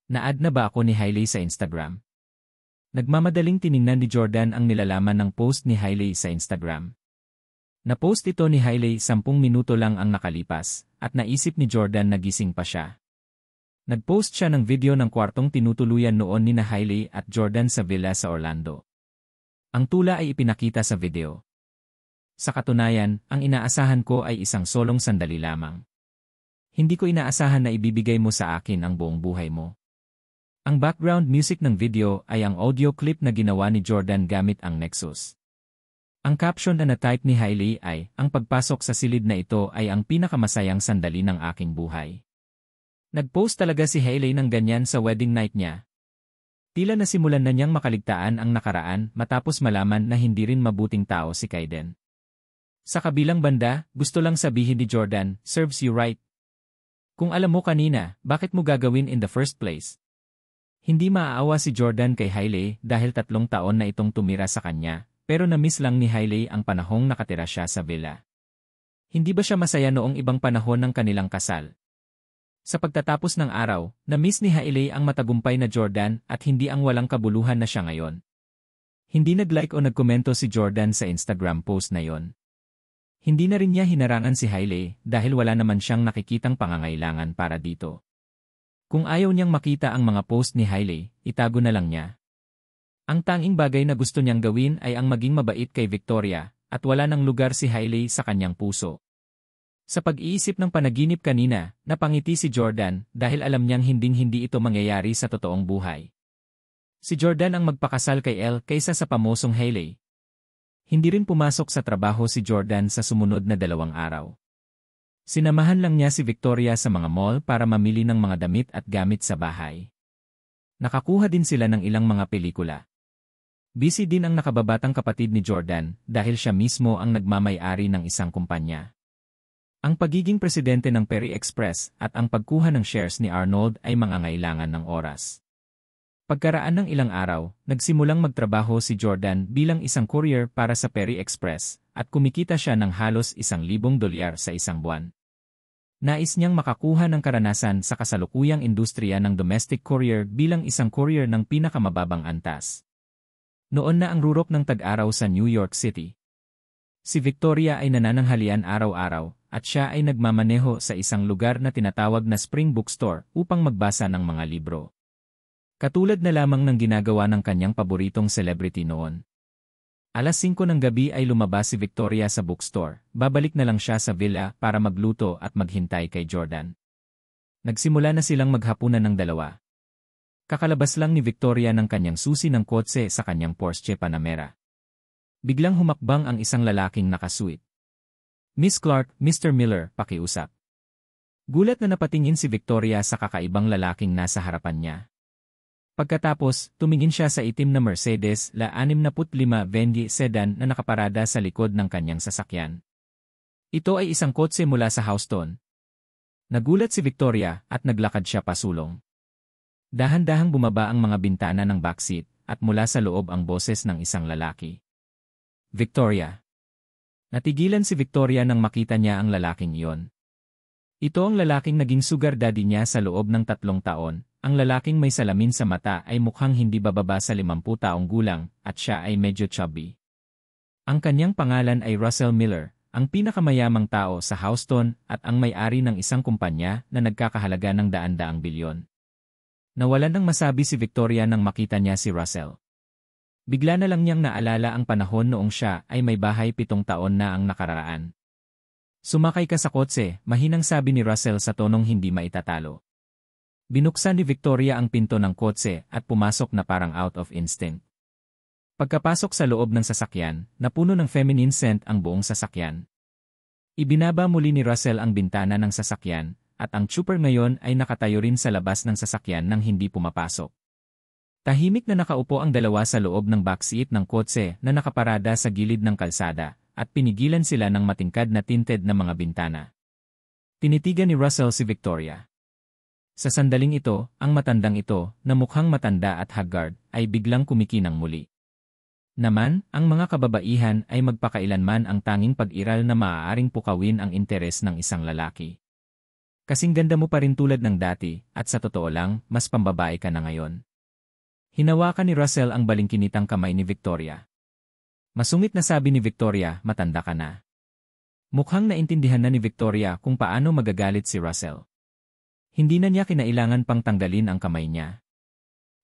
Na-add na ba ako ni Hailey sa Instagram? Nagmamadaling tiningnan ni Jordan ang nilalaman ng post ni Hailey sa Instagram. Na-post ito ni Hailey 10 minuto lang ang nakalipas, at naisip ni Jordan na gising pa siya. Nag-post siya ng video ng kwartong tinutuluyan noon ni na Hailey at Jordan sa villa sa Orlando. Ang tula ay ipinakita sa video. Sa katunayan, ang inaasahan ko ay isang solong sandali lamang. Hindi ko inaasahan na ibibigay mo sa akin ang buong buhay mo. Ang background music ng video ay ang audio clip na ginawa ni Jordan gamit ang Nexus. Ang caption na na-type ni Hailey ay, "Ang pagpasok sa silid na ito ay ang pinakamasayang sandali ng aking buhay." Nag-post talaga si Hailey ng ganyan sa wedding night niya. Tila nasimulan na niyang makaligtaan ang nakaraan matapos malaman na hindi rin mabuting tao si Kaiden. Sa kabilang banda, gusto lang sabihin ni Jordan, "Serves you right." Kung alam mo kanina, bakit mo gagawin in the first place? Hindi maaawa si Jordan kay Hailey dahil 3 taon na itong tumira sa kanya, pero na-miss lang ni Hailey ang panahong nakatira siya sa villa. Hindi ba siya masaya noong ibang panahon ng kanilang kasal? Sa pagtatapos ng araw, na-miss ni Hailey ang matagumpay na Jordan at hindi ang walang kabuluhan na siya ngayon. Hindi nag-like o nagkomento si Jordan sa Instagram post na yon. Hindi na rin niya hinarangan si Hailey dahil wala naman siyang nakikitang pangangailangan para dito. Kung ayaw niyang makita ang mga post ni Hailey, itago na lang niya. Ang tanging bagay na gusto niyang gawin ay ang maging mabait kay Victoria, at wala nang lugar si Hailey sa kanyang puso. Sa pag-iisip ng panaginip kanina, napangiti si Jordan dahil alam niyang hinding-hindi ito mangyayari sa totoong buhay. Si Jordan ang magpakasal kay Elle kaysa sa pamosong Hailey. Hindi rin pumasok sa trabaho si Jordan sa sumunod na 2 araw. Sinamahan lang niya si Victoria sa mga mall para mamili ng mga damit at gamit sa bahay. Nakakuha din sila ng ilang mga pelikula. Busy din ang nakababatang kapatid ni Jordan dahil siya mismo ang nagmamay-ari ng isang kumpanya. Ang pagiging presidente ng Perry Express at ang pagkuha ng shares ni Arnold ay mangangailangan ng oras. Pagkaraan ng ilang araw, nagsimulang magtrabaho si Jordan bilang isang courier para sa Perry Express at kumikita siya ng halos $1,000 sa isang buwan. Nais niyang makakuha ng karanasan sa kasalukuyang industriya ng domestic courier bilang isang courier ng pinakamababang antas. Noon na ang rurok ng tag-araw sa New York City. Si Victoria ay nanananghalian araw-araw at siya ay nagmamaneho sa isang lugar na tinatawag na Spring Bookstore upang magbasa ng mga libro. Katulad na lamang ng ginagawa ng kanyang paboritong celebrity noon. Alas 5 ng gabi ay lumabas si Victoria sa bookstore, babalik na lang siya sa villa para magluto at maghintay kay Jordan. Nagsimula na silang maghapunan ng dalawa. Kakalabas lang ni Victoria ng kanyang susi ng kotse sa kanyang Porsche Panamera. Biglang humakbang ang isang lalaking nakasuit. "Miss Clark, Mr. Miller, pakiusap." Gulat na napatingin si Victoria sa kakaibang lalaking nasa harapan niya. Pagkatapos, tumingin siya sa itim na Mercedes La 65 Bentley sedan na nakaparada sa likod ng kanyang sasakyan. Ito ay isang kotse mula sa Houston. Nagulat si Victoria at naglakad siya pasulong. Dahan-dahang bumaba ang mga bintana ng backseat at mula sa loob ang boses ng isang lalaki. "Victoria." Natigilan si Victoria nang makita niya ang lalaking iyon. Ito ang lalaking naging sugar daddy niya sa loob ng 3 taon. Ang lalaking may salamin sa mata ay mukhang hindi bababa sa 50 taong gulang at siya ay medyo chubby. Ang kanyang pangalan ay Russell Miller, ang pinakamayamang tao sa Houston at ang may-ari ng isang kumpanya na nagkakahalaga ng daan-daang bilyon. Nawalan ng masabi si Victoria nang makita niya si Russell. Bigla na lang niyang naalala ang panahon noong siya ay may bahay 7 taon na ang nakararaan. "Sumakay ka sa kotse," mahinang sabi ni Russell sa tonong hindi maitatalo. Binuksan ni Victoria ang pinto ng kotse at pumasok na parang out of instinct. Pagkapasok sa loob ng sasakyan, napuno ng feminine scent ang buong sasakyan. Ibinaba muli ni Russell ang bintana ng sasakyan, at ang trooper ngayon ay nakatayo rin sa labas ng sasakyan nang hindi pumapasok. Tahimik na nakaupo ang dalawa sa loob ng backseat ng kotse na nakaparada sa gilid ng kalsada, at pinigilan sila ng matingkad na tinted na mga bintana. Tinitigan ni Russell si Victoria. Sa sandaling ito, ang matandang ito, na mukhang matanda at haggard, ay biglang kumikinang muli. Naman, ang mga kababaihan ay magpakailanman ang tanging pag-iral na maaaring pukawin ang interes ng isang lalaki. Kasing ganda mo pa rin tulad ng dati, at sa totoo lang, mas pambabae ka na ngayon. Hinawakan ni Russell ang balingkinitang kamay ni Victoria. Masungit na sabi ni Victoria, matanda ka na. Mukhang naintindihan na ni Victoria kung paano magagalit si Russell. Hindi na niya kinailangan pang tanggalin ang kamay niya.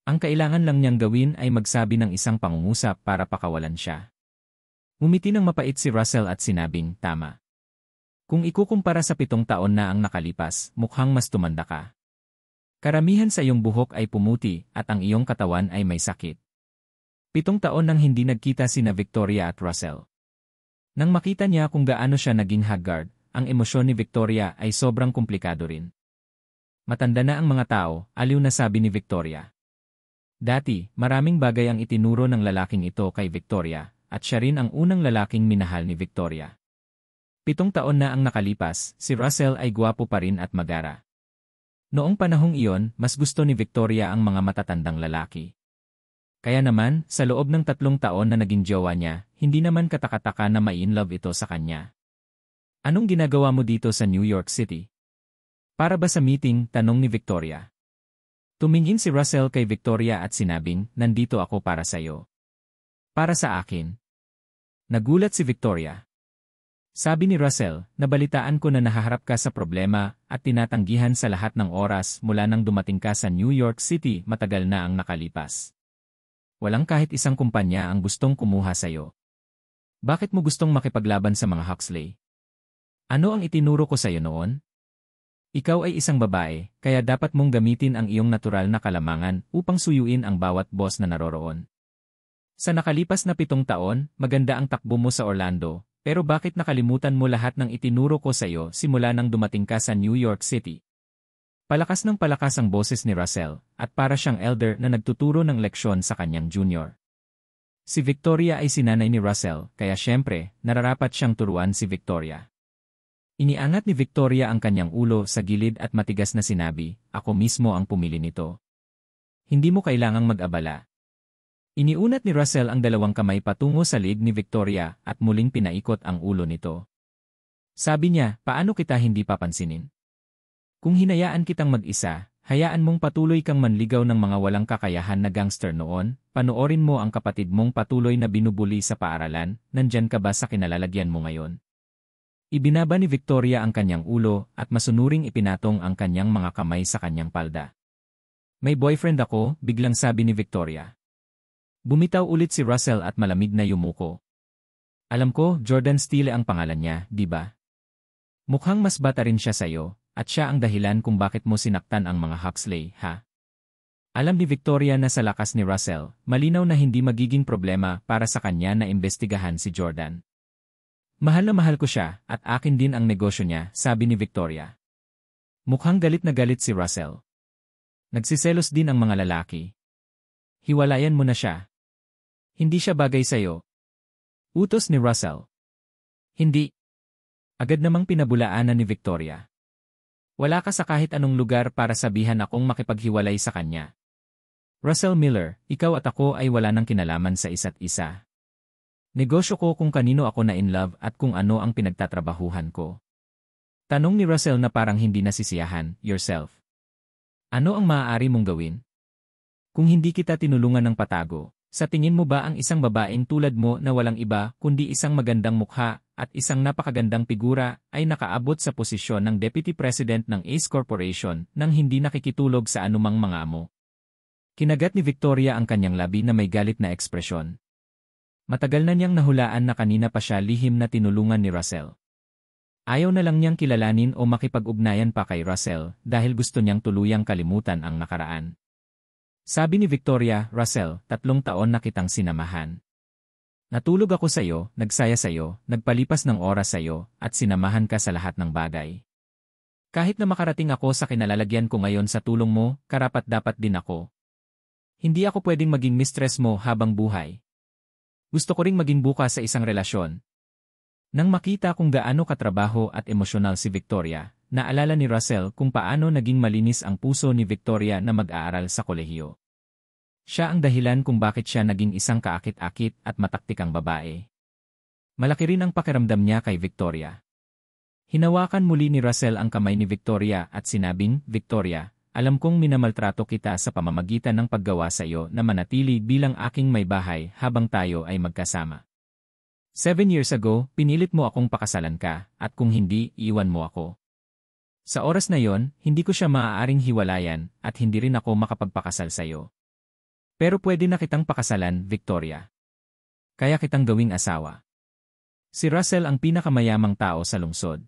Ang kailangan lang niyang gawin ay magsabi ng isang pangungusap para pakawalan siya. Umiti ng mapait si Russell at sinabing, tama. Kung ikukumpara sa 7 taon na ang nakalipas, mukhang mas tumanda ka. Karamihan sa iyong buhok ay pumuti at ang iyong katawan ay may sakit. 7 taon nang hindi nagkita sina Victoria at Russell. Nang makita niya kung gaano siya naging haggard, ang emosyon ni Victoria ay sobrang komplikado rin. Matanda na ang mga tao, aliw na sabi ni Victoria. Dati, maraming bagay ang itinuro ng lalaking ito kay Victoria, at siya rin ang unang lalaking minahal ni Victoria. 7 taon na ang nakalipas, si Russell ay gwapo pa rin at magara. Noong panahong iyon, mas gusto ni Victoria ang mga matatandang lalaki. Kaya naman, sa loob ng 3 taon na naging jowa niya, hindi naman katakataka na mai-inlove ito sa kanya. Anong ginagawa mo dito sa New York City? Para ba sa meeting? Tanong ni Victoria. Tumingin si Russell kay Victoria at sinabing, nandito ako para sa'yo. Para sa akin. Nagulat si Victoria. Sabi ni Russell, nabalitaan ko na nahaharap ka sa problema at tinatanggihan sa lahat ng oras mula nang dumating ka sa New York City matagal na ang nakalipas. Walang kahit isang kumpanya ang gustong kumuha sa'yo. Bakit mo gustong makipaglaban sa mga Huxley? Ano ang itinuro ko sa'yo noon? Ikaw ay isang babae, kaya dapat mong gamitin ang iyong natural na kalamangan upang suyuin ang bawat boss na naroroon. Sa nakalipas na 7 taon, maganda ang takbo mo sa Orlando, pero bakit nakalimutan mo lahat ng itinuro ko sa iyo simula nang dumating ka sa New York City? Palakas ng palakas ang boses ni Russell, at para siyang elder na nagtuturo ng leksyon sa kanyang junior. Si Victoria ay sinanay ni Russell, kaya syempre, nararapat siyang turuan si Victoria. Iniangat ni Victoria ang kanyang ulo sa gilid at matigas na sinabi, ako mismo ang pumili nito. Hindi mo kailangang mag-abala. Iniunat ni Russell ang 2 kamay patungo sa liig ni Victoria at muling pinaikot ang ulo nito. Sabi niya, paano kita hindi papansinin? Kung hinayaan kitang mag-isa, hayaan mong patuloy kang manligaw ng mga walang kakayahan na gangster noon, panoorin mo ang kapatid mong patuloy na binubuli sa paaralan, nandyan ka ba sa kinalalagyan mo ngayon? Ibinaba ni Victoria ang kanyang ulo at masunuring ipinatong ang kanyang mga kamay sa kanyang palda. May boyfriend ako, biglang sabi ni Victoria. Bumitaw ulit si Russell at malamig na yumuko. Alam ko, Jordan Steele ang pangalan niya, di ba? Mukhang mas bata rin siya sa'yo, at siya ang dahilan kung bakit mo sinaktan ang mga Huxley, ha? Alam ni Victoria na sa lakas ni Russell, malinaw na hindi magiging problema para sa kanya na imbestigahan si Jordan. Mahal na mahal ko siya, at akin din ang negosyo niya, sabi ni Victoria. Mukhang galit na galit si Russell. Nagsiselos din ang mga lalaki. Hiwalayan mo na siya. Hindi siya bagay sa'yo. Utos ni Russell. Hindi. Agad namang pinabulaanan ni Victoria. Wala ka sa kahit anong lugar para sabihan akong makipaghiwalay sa kanya. Russell Miller, ikaw at ako ay wala nang kinalaman sa isa't isa. Negosyo ko kung kanino ako na in love at kung ano ang pinagtatrabahuhan ko. Tanong ni Russell na parang hindi nasisiyahan, yourself. Ano ang maaari mong gawin? Kung hindi kita tinulungan ng patago, sa tingin mo ba ang isang babaeng tulad mo na walang iba kundi isang magandang mukha at isang napakagandang figura ay nakaabot sa posisyon ng Deputy President ng Ace Corporation nang hindi nakikitulog sa anumang mga amo? Kinagat ni Victoria ang kanyang labi na may galit na ekspresyon. Matagal na niyang nahulaan na kanina pa siya lihim na tinulungan ni Russell. Ayaw na lang niyang kilalanin o makipag-ugnayan pa kay Russell dahil gusto niyang tuluyang kalimutan ang nakaraan. Sabi ni Victoria, Russell, 3 taon na kitang sinamahan. Natulog ako sa'yo, nagsaya sa'yo, nagpalipas ng oras sa'yo, at sinamahan ka sa lahat ng bagay. Kahit na makarating ako sa kinalalagyan ko ngayon sa tulong mo, karapat-dapat din ako. Hindi ako pwedeng maging mistress mo habang buhay. Gusto ko ring maging bukas sa isang relasyon. Nang makita kung gaano katrabaho at emosyonal si Victoria, naalala ni Russell kung paano naging malinis ang puso ni Victoria na mag-aaral sa kolehiyo. Siya ang dahilan kung bakit siya naging isang kaakit-akit at mataktikang babae. Malaki rin ang pakiramdam niya kay Victoria. Hinawakan muli ni Russell ang kamay ni Victoria at sinabing, Victoria, alam kong minamaltrato kita sa pamamagitan ng paggawa sa iyo na manatili bilang aking may bahay habang tayo ay magkasama. 7 years ago, pinilit mo akong pakasalan ka, at kung hindi, iwan mo ako. Sa oras na yon, hindi ko siya maaaring hiwalayan, at hindi rin ako makapagpakasal sa iyo. Pero pwede na kitang pakasalan, Victoria. Kaya kitang gawing asawa. Si Russell ang pinakamayamang tao sa lungsod.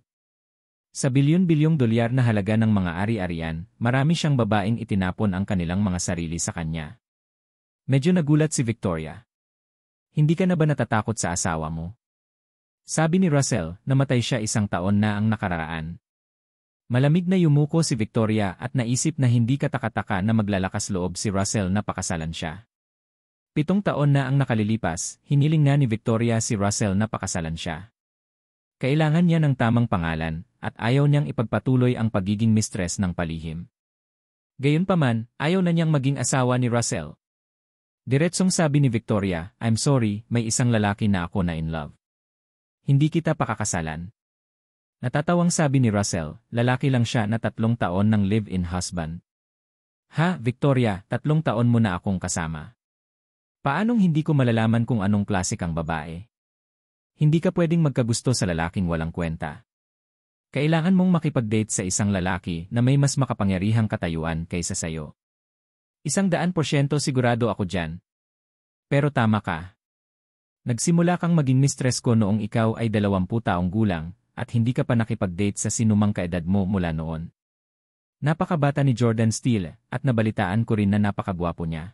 Sa bilyon-bilyong dolyar na halaga ng mga ari-arian, marami siyang babaeng itinapon ang kanilang mga sarili sa kanya. Medyo nagulat si Victoria. Hindi ka na ba natatakot sa asawa mo? Sabi ni Russell, namatay siya 1 taon na ang nakararaan. Malamig na yumuko si Victoria at naisip na hindi katakataka na maglalakas loob si Russell na pakasalan siya. 7 taon na ang nakalilipas, hiniling na ni Victoria si Russell na pakasalan siya. Kailangan niya ng tamang pangalan, at ayaw niyang ipagpatuloy ang pagiging mistress ng palihim. Gayunpaman, ayaw na niyang maging asawa ni Russell. Diretsong sabi ni Victoria, I'm sorry, may isang lalaki na ako na in love. Hindi kita pakakasalan. Natatawang sabi ni Russell, lalaki lang siya na 3 taon ng live-in husband. Ha, Victoria, 3 taon mo na akong kasama. Paanong hindi ko malalaman kung anong klase kang babae? Hindi ka pwedeng magkagusto sa lalaking walang kwenta. Kailangan mong makipag-date sa isang lalaki na may mas makapangyarihang katayuan kaysa sayo. 100% sigurado ako dyan. Pero tama ka. Nagsimula kang maging mistress ko noong ikaw ay 20 taong gulang at hindi ka pa nakipag-date sa sinumang kaedad mo mula noon. Napakabata ni Jordan Steele at nabalitaan ko rin na napakagwapo niya.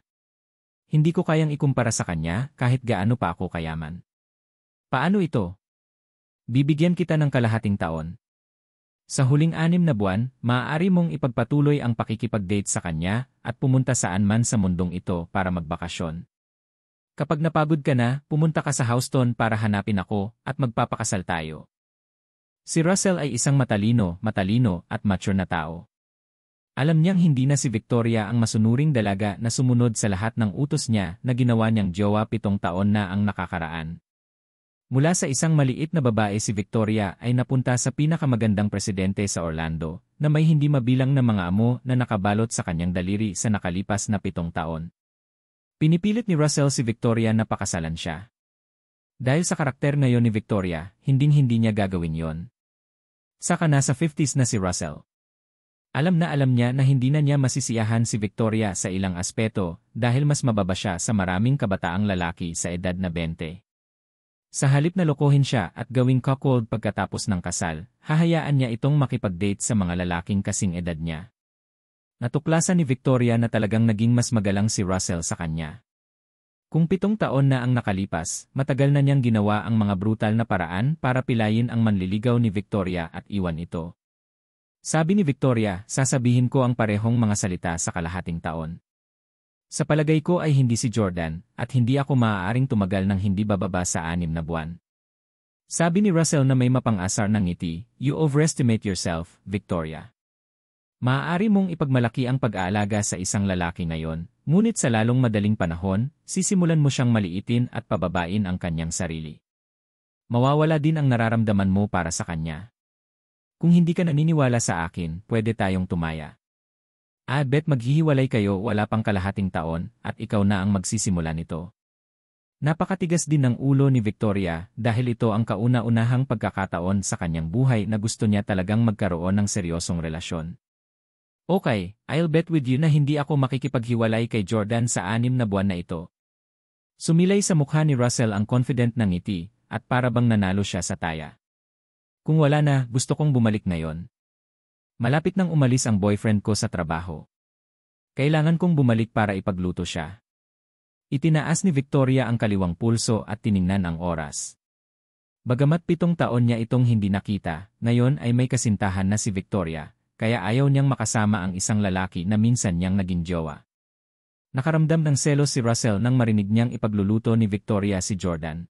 Hindi ko kayang ikumpara sa kanya kahit gaano pa ako kayaman. Paano ito? Bibigyan kita ng kalahating taon. Sa huling 6 na buwan, maaari mong ipagpatuloy ang pakikipag-date sa kanya at pumunta saan man sa mundong ito para magbakasyon. Kapag napagod ka na, pumunta ka sa Houston para hanapin ako at magpapakasal tayo. Si Russell ay isang matalino at mature na tao. Alam niyang hindi na si Victoria ang masunuring dalaga na sumunod sa lahat ng utos niya na ginawa niyang jowa 7 taon na ang nakakaraan. Mula sa isang maliit na babae si Victoria ay napunta sa pinakamagandang presidente sa Orlando na may hindi mabilang na mga amo na nakabalot sa kanyang daliri sa nakalipas na 7 taon. Pinipilit ni Russell si Victoria na pakasalan siya. Dahil sa karakter ngayon ni Victoria, hinding-hindi niya gagawin yon. Saka nasa 50s na si Russell. Alam niya na hindi na niya masisiyahan si Victoria sa ilang aspeto dahil mas mababa siya sa maraming kabataang lalaki sa edad na 20. Sa halip na lokohin siya at gawing cuckold pagkatapos ng kasal, hahayaan niya itong makipag-date sa mga lalaking kasing edad niya. Natuklasan ni Victoria na talagang naging mas magalang si Russell sa kanya. Kung 7 taon na ang nakalipas, matagal na niyang ginawa ang mga brutal na paraan para pilayin ang manliligaw ni Victoria at iwan ito. Sabi ni Victoria, sasabihin ko ang parehong mga salita sa kalahating taon. Sa palagay ko ay hindi si Jordan, at hindi ako maaaring tumagal ng hindi bababa sa 6 na buwan. Sabi ni Russell na may mapang-asar ng ngiti, you overestimate yourself, Victoria. Maaari mong ipagmalaki ang pag-aalaga sa isang lalaki ngayon, ngunit sa lalong madaling panahon, sisimulan mo siyang maliitin at pababain ang kanyang sarili. Mawawala din ang nararamdaman mo para sa kanya. Kung hindi ka naniniwala sa akin, pwede tayong tumaya. I bet maghihiwalay kayo wala pang kalahating taon at ikaw na ang magsisimula nito. Napakatigas din ng ulo ni Victoria dahil ito ang kauna-unahang pagkakataon sa kanyang buhay na gusto niya talagang magkaroon ng seryosong relasyon. Okay, I'll bet with you na hindi ako makikipaghiwalay kay Jordan sa 6 na buwan na ito. Sumilay sa mukha ni Russell ang confident na ngiti at para bang nanalo siya sa taya. Kung wala na, gusto kong bumalik ngayon. Malapit nang umalis ang boyfriend ko sa trabaho. Kailangan kong bumalik para ipagluto siya. Itinaas ni Victoria ang kaliwang pulso at tiningnan ang oras. Bagamat 7 taon niya itong hindi nakita, ngayon ay may kasintahan na si Victoria, kaya ayaw niyang makasama ang isang lalaki na minsan niyang naging jowa. Nakaramdam ng selos si Russell nang marinig niyang ipagluluto ni Victoria si Jordan.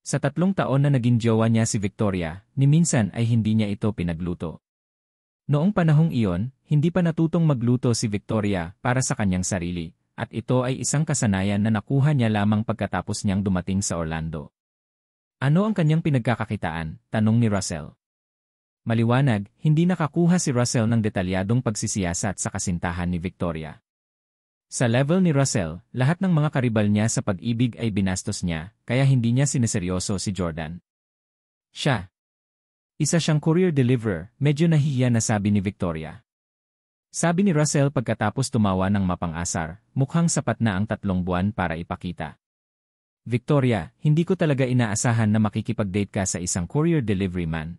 Sa 3 taon na naging jowa niya si Victoria, ni minsan ay hindi niya ito pinagluto. Noong panahong iyon, hindi pa natutong magluto si Victoria para sa kanyang sarili, at ito ay isang kasanayan na nakuha niya lamang pagkatapos niyang dumating sa Orlando. Ano ang kanyang pinagkakakitaan? Tanong ni Russell. Maliwanag, hindi nakakuha si Russell ng detalyadong pagsisiyasat sa kasintahan ni Victoria. Sa level ni Russell, lahat ng mga karibal niya sa pag-ibig ay binastos niya, kaya hindi niya sineseryoso si Jordan. Siya. Isa siyang courier deliverer, medyo nahihiya na sabi ni Victoria. Sabi ni Russell pagkatapos tumawa ng mapang-asar, mukhang sapat na ang 3 buwan para ipakita. Victoria, hindi ko talaga inaasahan na makikipag-date ka sa isang courier delivery man.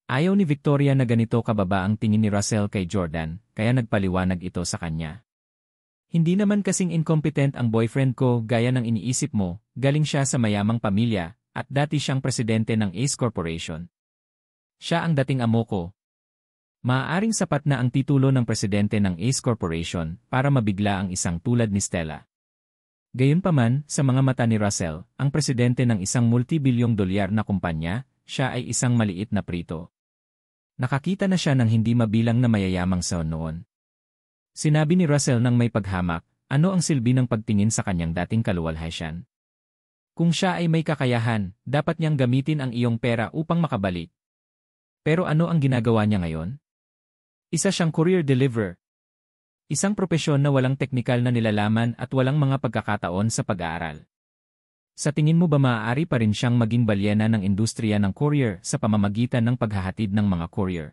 Ayaw ni Victoria na ganito kababa ang tingin ni Russell kay Jordan, kaya nagpaliwanag ito sa kanya. Hindi naman kasing incompetent ang boyfriend ko gaya ng iniisip mo, galing siya sa mayamang pamilya, at dati siyang presidente ng Ace Corporation. Siya ang dating amo ko. Maaaring sapat na ang titulo ng presidente ng Ace Corporation para mabigla ang isang tulad ni Stella. Gayunpaman, sa mga mata ni Russell, ang presidente ng isang multibilyong dolyar na kumpanya, siya ay isang maliit na prito. Nakakita na siya ng hindi mabilang na mayayamang son noon. Sinabi ni Russell nang may paghamak, ano ang silbi ng pagtingin sa kanyang dating kaluwalhatian? Kung siya ay may kakayahan, dapat niyang gamitin ang iyong pera upang makabalik. Pero ano ang ginagawa niya ngayon? Isa siyang courier deliverer. Isang propesyon na walang teknikal na nilalaman at walang mga pagkakataon sa pag-aaral. Sa tingin mo ba maaari pa rin siyang maging balyena ng industriya ng courier sa pamamagitan ng paghahatid ng mga courier?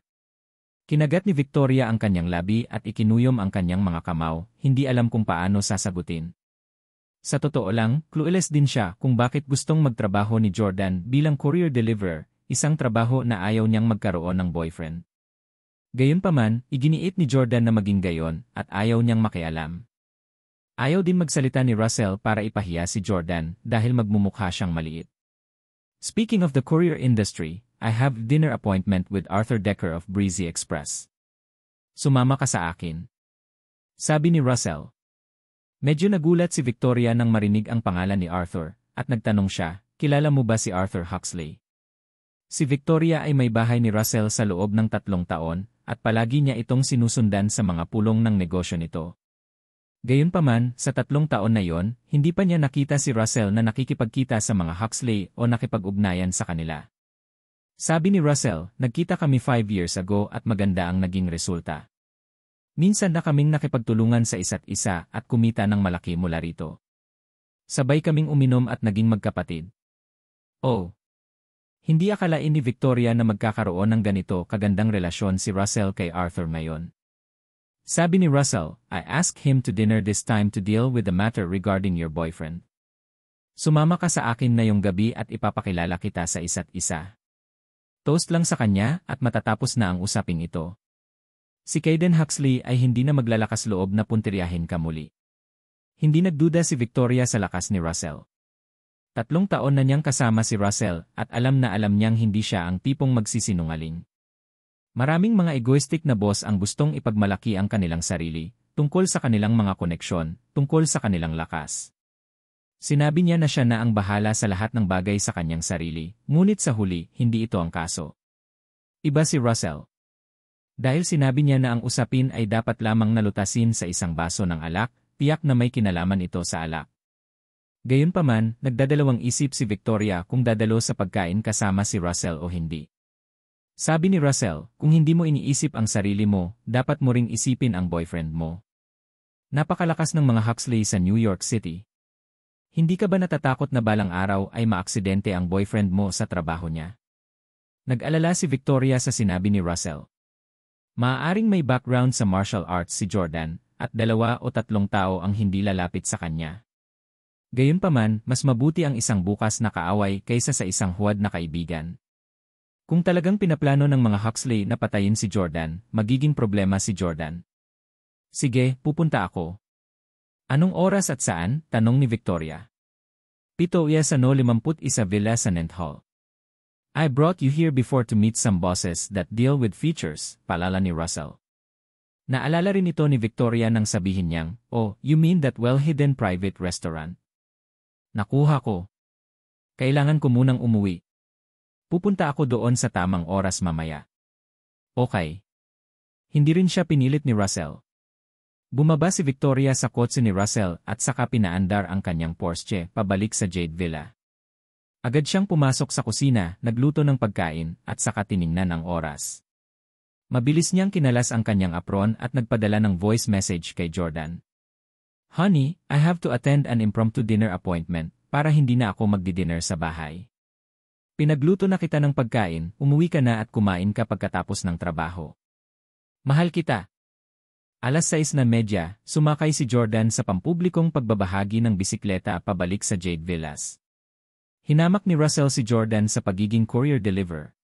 Kinagat ni Victoria ang kanyang labi at ikinuyom ang kanyang mga kamao, hindi alam kung paano sasagutin. Sa totoo lang, clueless din siya kung bakit gustong magtrabaho ni Jordan bilang courier deliverer, isang trabaho na ayaw niyang magkaroon ng boyfriend. Gayunpaman, iginiit ni Jordan na maging gayon at ayaw niyang makialam. Ayaw din magsalita ni Russell para ipahiya si Jordan dahil magmumukha siyang maliit. Speaking of the courier industry, I have dinner appointment with Arthur Decker of Breezy Express. Sumama ka sa akin. Sabi ni Russell. Medyo nagulat si Victoria nang marinig ang pangalan ni Arthur at nagtanong siya, kilala mo ba si Arthur Huxley? Si Victoria ay may bahay ni Russell sa loob ng 3 taon at palagi niya itong sinusundan sa mga pulong ng negosyo nito. Gayunpaman, sa 3 taon na yon, hindi pa niya nakita si Russell na nakikipagkita sa mga Huxley o nakipag-ugnayan sa kanila. Sabi ni Russell, nagkita kami 5 years ago at maganda ang naging resulta. Minsan na kaming nakipagtulungan sa isa't isa at kumita ng malaki mula rito. Sabay kaming uminom at naging magkapatid. Oh! Hindi akalain ni Victoria na magkakaroon ng ganito kagandang relasyon si Russell kay Arthur ngayon. Sabi ni Russell, I asked him to dinner this time to deal with the matter regarding your boyfriend. Sumama ka sa akin na yung gabi at ipapakilala kita sa isa't isa. Toast lang sa kanya at matatapos na ang usaping ito. Si Caden Huxley ay hindi na maglalakas loob na puntiryahin ka muli. Hindi nagduda si Victoria sa lakas ni Russell. 3 taon na niyang kasama si Russell at alam na alam niyang hindi siya ang tipong magsisinungaling. Maraming mga egoistic na boss ang gustong ipagmalaki ang kanilang sarili, tungkol sa kanilang mga koneksyon, tungkol sa kanilang lakas. Sinabi niya na siya na ang bahala sa lahat ng bagay sa kanyang sarili, ngunit sa huli, hindi ito ang kaso. Iba si Russell. Dahil sinabi niya na ang usapin ay dapat lamang nalutasin sa isang baso ng alak, tiyak na may kinalaman ito sa alak. Gayunpaman, nagdadalawang isip si Victoria kung dadalo sa pagkain kasama si Russell o hindi. Sabi ni Russell, kung hindi mo iniisip ang sarili mo, dapat mo ring isipin ang boyfriend mo. Napakalakas ng mga Huxley sa New York City. Hindi ka ba natatakot na balang araw ay maaksidente ang boyfriend mo sa trabaho niya? Nag-alala si Victoria sa sinabi ni Russell. Maaaring may background sa martial arts si Jordan, at 2 o 3 tao ang hindi lalapit sa kanya. Gayunpaman, mas mabuti ang isang bukas na kaaway kaysa sa isang huwad na kaibigan. Kung talagang pinaplano ng mga Huxley na patayin si Jordan, magiging problema si Jordan. Sige, pupunta ako. Anong oras at saan? Tanong ni Victoria. 7:51 Villa Sanent Hall. I brought you here before to meet some bosses that deal with features, palala ni Russell. Naalala rin ito ni Victoria nang sabihin niyang, oh, you mean that well-hidden private restaurant? Nakuha ko. Kailangan ko munang umuwi. Pupunta ako doon sa tamang oras mamaya. Okay. Hindi rin siya pinilit ni Russell. Bumaba si Victoria sa kotse ni Russell at saka pinaandar ang kanyang Porsche pabalik sa Jade Villa. Agad siyang pumasok sa kusina, nagluto ng pagkain at saka tiningnan ang oras. Mabilis niyang kinalas ang kanyang apron at nagpadala ng voice message kay Jordan. Honey, I have to attend an impromptu dinner appointment para hindi na ako magdi-dinner sa bahay. Pinagluto na kita ng pagkain, umuwi ka na at kumain ka pagkatapos ng trabaho. Mahal kita. 6:30, sumakay si Jordan sa pampublikong pagbabahagi ng bisikleta pabalik sa Jade Villas. Hinamak ni Russell si Jordan sa pagiging courier deliver.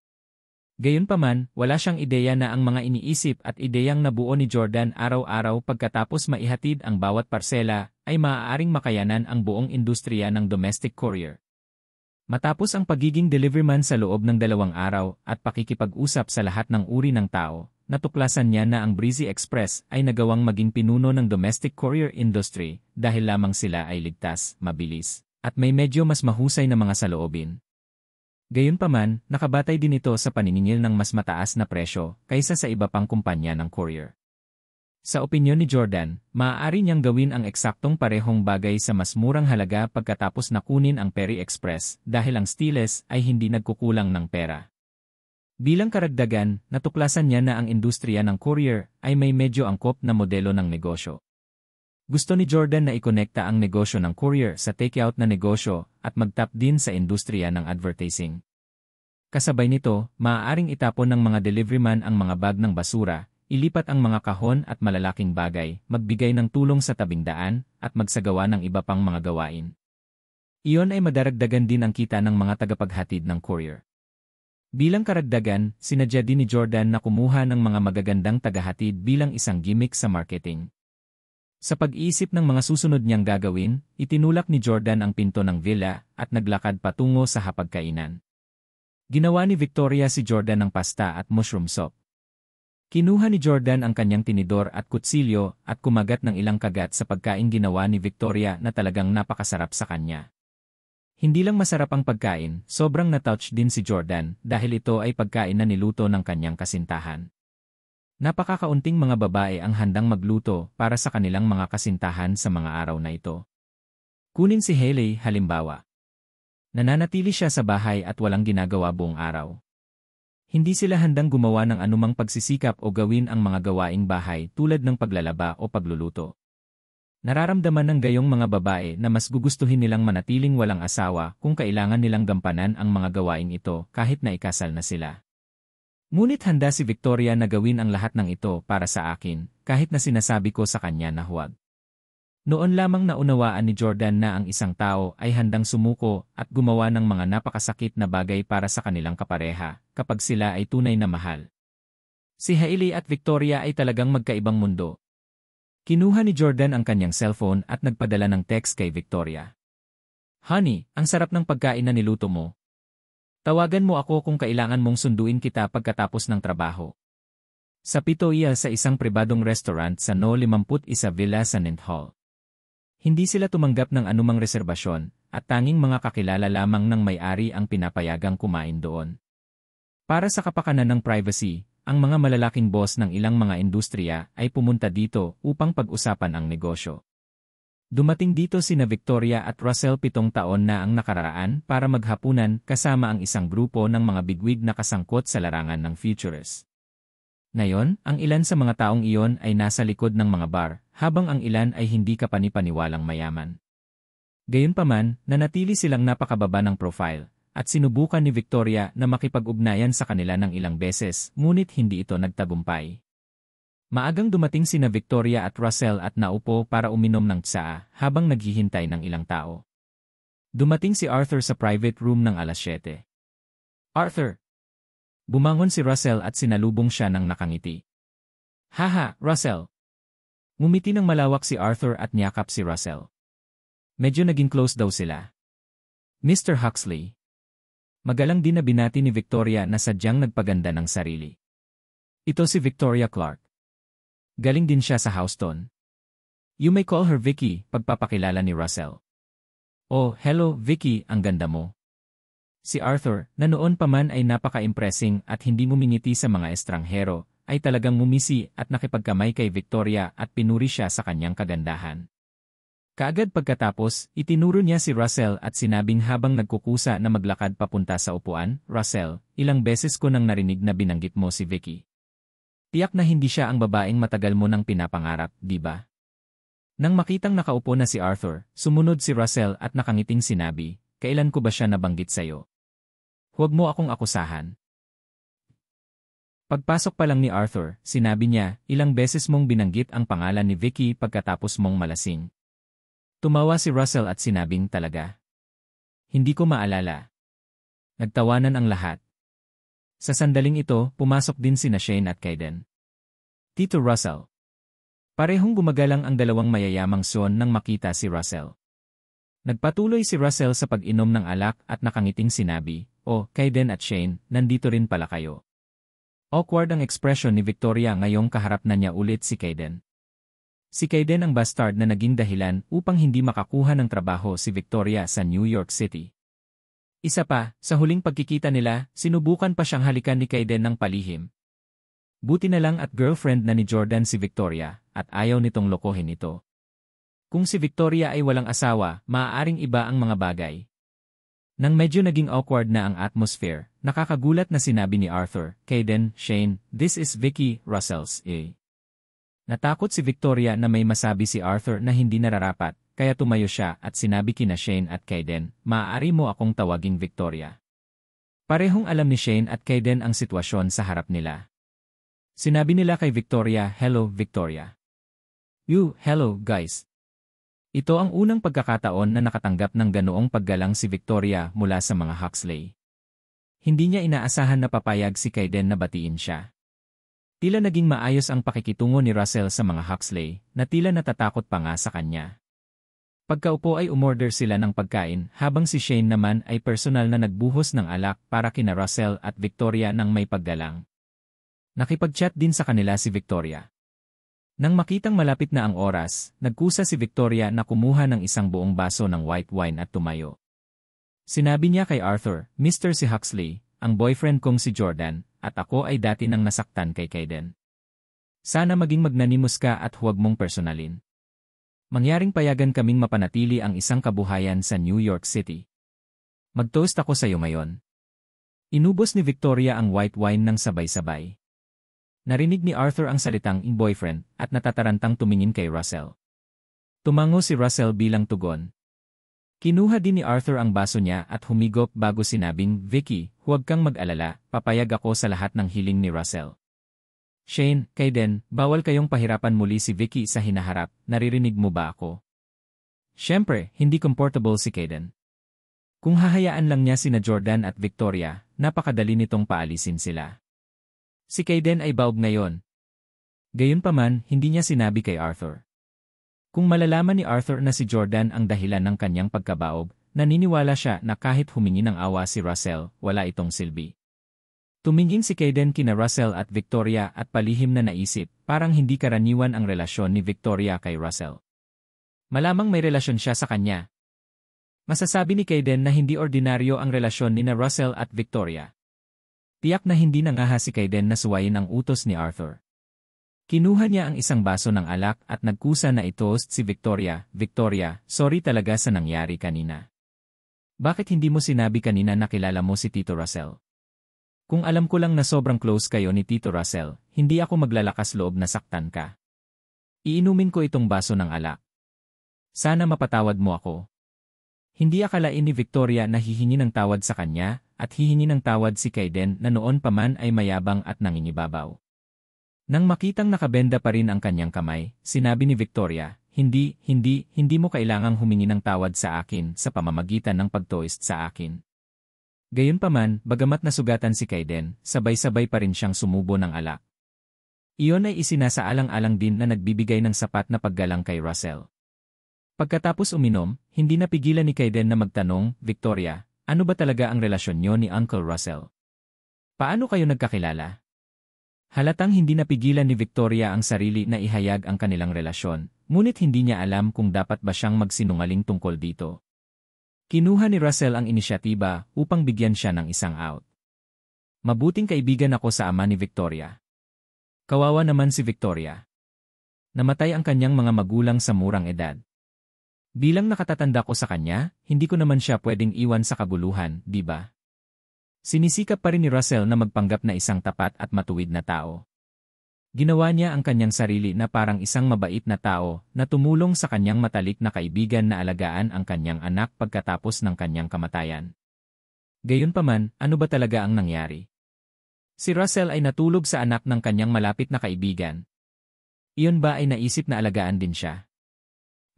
Gayunpaman, wala siyang ideya na ang mga iniisip at ideyang nabuo ni Jordan araw-araw pagkatapos maihatid ang bawat parsela ay maaaring makayanan ang buong industriya ng domestic courier. Matapos ang pagiging deliveryman sa loob ng 2 araw at pakikipag-usap sa lahat ng uri ng tao, natuklasan niya na ang Breezy Express ay nagawang maging pinuno ng domestic courier industry dahil lamang sila ay ligtas, mabilis, at may medyo mas mahusay na mga saloobin. Gayunpaman, nakabatay din ito sa paniningil ng mas mataas na presyo kaysa sa iba pang kumpanya ng courier. Sa opinyon ni Jordan, maaari niyang gawin ang eksaktong parehong bagay sa mas murang halaga pagkatapos nakunin ang Perry Express dahil ang Steeles ay hindi nagkukulang ng pera. Bilang karagdagan, natuklasan niya na ang industriya ng courier ay may medyo angkop na modelo ng negosyo. Gusto ni Jordan na ikonekta ang negosyo ng courier sa takeout na negosyo at mag-tap din sa industriya ng advertising. Kasabay nito, maaaring itapon ng mga deliveryman ang mga bag ng basura, ilipat ang mga kahon at malalaking bagay, magbigay ng tulong sa tabing daan, at magsagawa ng iba pang mga gawain. Iyon ay madaragdagan din ang kita ng mga tagapaghatid ng courier. Bilang karagdagan, sinadya din ni Jordan na kumuha ng mga magagandang tagahatid bilang isang gimmick sa marketing. Sa pag-iisip ng mga susunod niyang gagawin, itinulak ni Jordan ang pinto ng villa at naglakad patungo sa hapagkainan. Ginawa ni Victoria si Jordan ng pasta at mushroom soup. Kinuha ni Jordan ang kanyang tinidor at kutsilyo at kumagat ng ilang kagat sa pagkain ginawa ni Victoria na talagang napakasarap sa kanya. Hindi lang masarap ang pagkain, sobrang na-touch din si Jordan dahil ito ay pagkain na niluto ng kanyang kasintahan. Napakakaunting mga babae ang handang magluto para sa kanilang mga kasintahan sa mga araw na ito. Kunin si Hailey, halimbawa. Nananatili siya sa bahay at walang ginagawa buong araw. Hindi sila handang gumawa ng anumang pagsisikap o gawin ang mga gawaing bahay tulad ng paglalaba o pagluluto. Nararamdaman ng gayong mga babae na mas gugustuhin nilang manatiling walang asawa kung kailangan nilang gampanan ang mga gawaing ito kahit na ikasal na sila. Ngunit handa si Victoria na gawin ang lahat ng ito para sa akin, kahit na sinasabi ko sa kanya na huwag. Noon lamang naunawaan ni Jordan na ang isang tao ay handang sumuko at gumawa ng mga napakasakit na bagay para sa kanilang kapareha kapag sila ay tunay na mahal. Si Hailey at Victoria ay talagang magkaibang mundo. Kinuha ni Jordan ang kanyang cellphone at nagpadala ng text kay Victoria. Honey, ang sarap ng pagkain na niluto mo. Tawagan mo ako kung kailangan mong sunduin kita pagkatapos ng trabaho. Sa 7:00 sa isang pribadong restaurant sa No. 51 Villa Sanent Hall. Hindi sila tumanggap ng anumang reserbasyon at tanging mga kakilala lamang ng may-ari ang pinapayagang kumain doon. Para sa kapakanan ng privacy, ang mga malalaking boss ng ilang mga industriya ay pumunta dito upang pag-usapan ang negosyo. Dumating dito sina Victoria at Russell 7 taon na ang nakararaan para maghapunan kasama ang isang grupo ng mga bigwig na kasangkot sa larangan ng futures. Ngayon, ang ilan sa mga taong iyon ay nasa likod ng mga bar, habang ang ilan ay hindi kapanipaniwalang mayaman. Gayunpaman, nanatili silang napakababa ng profile, at sinubukan ni Victoria na makipag-ugnayan sa kanila ng ilang beses, ngunit hindi ito nagtagumpay. Maagang dumating sina Victoria at Russell at naupo para uminom ng tsaa habang naghihintay ng ilang tao. Dumating si Arthur sa private room ng 7:00. Arthur! Bumangon si Russell at sinalubong siya ng nakangiti. Haha, Russell! Ngumiti ng malawak si Arthur at niyakap si Russell. Medyo naging close daw sila. Mr. Huxley. Magalang din na binati ni Victoria na sadyang nagpaganda ng sarili. Ito si Victoria Clark. Galing din siya sa Houston. You may call her Vicky, pagpapakilala ni Russell. Oh, hello Vicky, ang ganda mo. Si Arthur, na noon pa man ay napaka-impressing at hindi ngumingiti sa mga estranghero, ay talagang ngumisi at nakipagkamay kay Victoria at pinuri siya sa kanyang kagandahan. Kaagad pagkatapos, itinuro niya si Russell at sinabing habang nagkukusa na maglakad papunta sa upuan, Russell, ilang beses ko nang narinig na binanggit mo si Vicky. Tiyak na hindi siya ang babaeng matagal mo nang pinapangarap, di ba? Nang makitang nakaupo na si Arthur, sumunod si Russell at nakangiting sinabi, kailan ko ba siya nabanggit sa'yo? Huwag mo akong akusahan. Pagpasok pa lang ni Arthur, sinabi niya, ilang beses mong binanggit ang pangalan ni Vicky pagkatapos mong malasing. Tumawa si Russell at sinabing talaga. Hindi ko maalala. Nagtawanan ang lahat. Sa sandaling ito, pumasok din sina Shane at Kaiden. Tito Russell. Parehong gumagalang ang dalawang mayayamang son nang makita si Russell. Nagpatuloy si Russell sa pag-inom ng alak at nakangiting sinabi, oh, Kaiden at Shane, nandito rin pala kayo. Awkward ang ekspresyon ni Victoria ngayong kaharap na niya ulit si Kaiden. Si Kaiden ang bastard na naging dahilan upang hindi makakuha ng trabaho si Victoria sa New York City. Isa pa, sa huling pagkikita nila, sinubukan pa siyang halikan ni Kaiden ng palihim. Buti na lang at girlfriend na ni Jordan si Victoria, at ayaw nitong lokohin ito. Kung si Victoria ay walang asawa, maaaring iba ang mga bagay. Nang medyo naging awkward na ang atmosphere, nakakagulat na sinabi ni Arthur, Kaiden, Shane, this is Vicky, Russell's eh. Natakot si Victoria na may masabi si Arthur na hindi nararapat, kaya tumayo siya at sinabi kina Shane at Kaiden, maaari mo akong tawaging Victoria. Parehong alam ni Shane at Kaiden ang sitwasyon sa harap nila. Sinabi nila kay Victoria, hello Victoria. Hello guys. Ito ang unang pagkakataon na nakatanggap ng ganoong paggalang si Victoria mula sa mga Huxley. Hindi niya inaasahan na papayag si Kaiden na batiin siya. Tila naging maayos ang pakikitungo ni Russell sa mga Huxley, na tila natatakot pa nga sa kanya. Pagkaupo ay umorder sila ng pagkain habang si Shane naman ay personal na nagbuhos ng alak para kina Russell at Victoria nang may paggalang. Nakipag-chat din sa kanila si Victoria. Nang makitang malapit na ang oras, nagkusa si Victoria na kumuha ng isang buong baso ng white wine at tumayo. Sinabi niya kay Arthur, Mr. si Huxley, ang boyfriend kong si Jordan, at ako ay dati nang nasaktan kay Kaiden. Sana maging magnanimous ka at huwag mong personalin. Mangyaring payagan kaming mapanatili ang isang kabuhayan sa New York City. Mag-toast ako sa iyo ngayon. Inubos ni Victoria ang white wine ng sabay-sabay. Narinig ni Arthur ang salitang boyfriend at natatarantang tumingin kay Russell. Tumango si Russell bilang tugon. Kinuha din ni Arthur ang baso niya at humigop bago sinabing, Vicky, huwag kang mag-alala, papayag ako sa lahat ng hiling ni Russell. Shane, Kaiden, bawal kayong pahirapan muli si Vicky sa hinaharap, naririnig mo ba ako? Siyempre, hindi comfortable si Kaiden. Kung hahayaan lang niya sina Jordan at Victoria, napakadali nitong paalisin sila. Si Kaiden ay baog ngayon. Gayunpaman, hindi niya sinabi kay Arthur. Kung malalaman ni Arthur na si Jordan ang dahilan ng kanyang pagkabaog, naniniwala siya na kahit humingi ng awa si Russell, wala itong silbi. Tumingin si Kaiden kina Russell at Victoria at palihim na naisip, parang hindi karaniwan ang relasyon ni Victoria kay Russell. Malamang may relasyon siya sa kanya. Masasabi ni Kaiden na hindi ordinaryo ang relasyon ni Russell at Victoria. Tiyak na hindi nangaha si Kaiden na suwayin ang utos ni Arthur. Kinuha niya ang isang baso ng alak at nagkusa na i-toast si Victoria, Victoria, sorry talaga sa nangyari kanina. Bakit hindi mo sinabi kanina na kilala mo si Tito Russell? Kung alam ko lang na sobrang close kayo ni Tito Russell, hindi ako maglalakas loob na saktan ka. Iinumin ko itong baso ng alak. Sana mapatawad mo ako. Hindi akalain ni Victoria na hihingi ng tawad sa kanya, at hihingi ng tawad si Kaiden na noon pa man ay mayabang at nangingibabaw. Nang makitang nakabenda pa rin ang kanyang kamay, sinabi ni Victoria, hindi mo kailangang humingi ng tawad sa akin sa pamamagitan ng pag-toast sa akin. Gayunpaman, bagamat nasugatan si Kaiden, sabay-sabay pa rin siyang sumubo ng alak. Iyon ay isinasaalang-alang din na nagbibigay ng sapat na paggalang kay Russell. Pagkatapos uminom, hindi napigilan ni Kaiden na magtanong, Victoria, ano ba talaga ang relasyon niyo ni Uncle Russell? Paano kayo nagkakilala? Halatang hindi napigilan ni Victoria ang sarili na ihayag ang kanilang relasyon, ngunit hindi niya alam kung dapat ba siyang magsinungaling tungkol dito. Kinuha ni Russell ang inisyatiba upang bigyan siya ng isang out. Mabuting kaibigan ako sa ama ni Victoria. Kawawa naman si Victoria. Namatay ang kanyang mga magulang sa murang edad. Bilang nakatatanda ko sa kanya, hindi ko naman siya pwedeng iwan sa kaguluhan, di ba? Sinisikap pa rin ni Russell na magpanggap na isang tapat at matuwid na tao. Ginawa niya ang kanyang sarili na parang isang mabait na tao na tumulong sa kanyang matalik na kaibigan na alagaan ang kanyang anak pagkatapos ng kanyang kamatayan. Gayunpaman, ano ba talaga ang nangyari? Si Russell ay natulog sa anak ng kanyang malapit na kaibigan. Iyon ba ay naisip na alagaan din siya?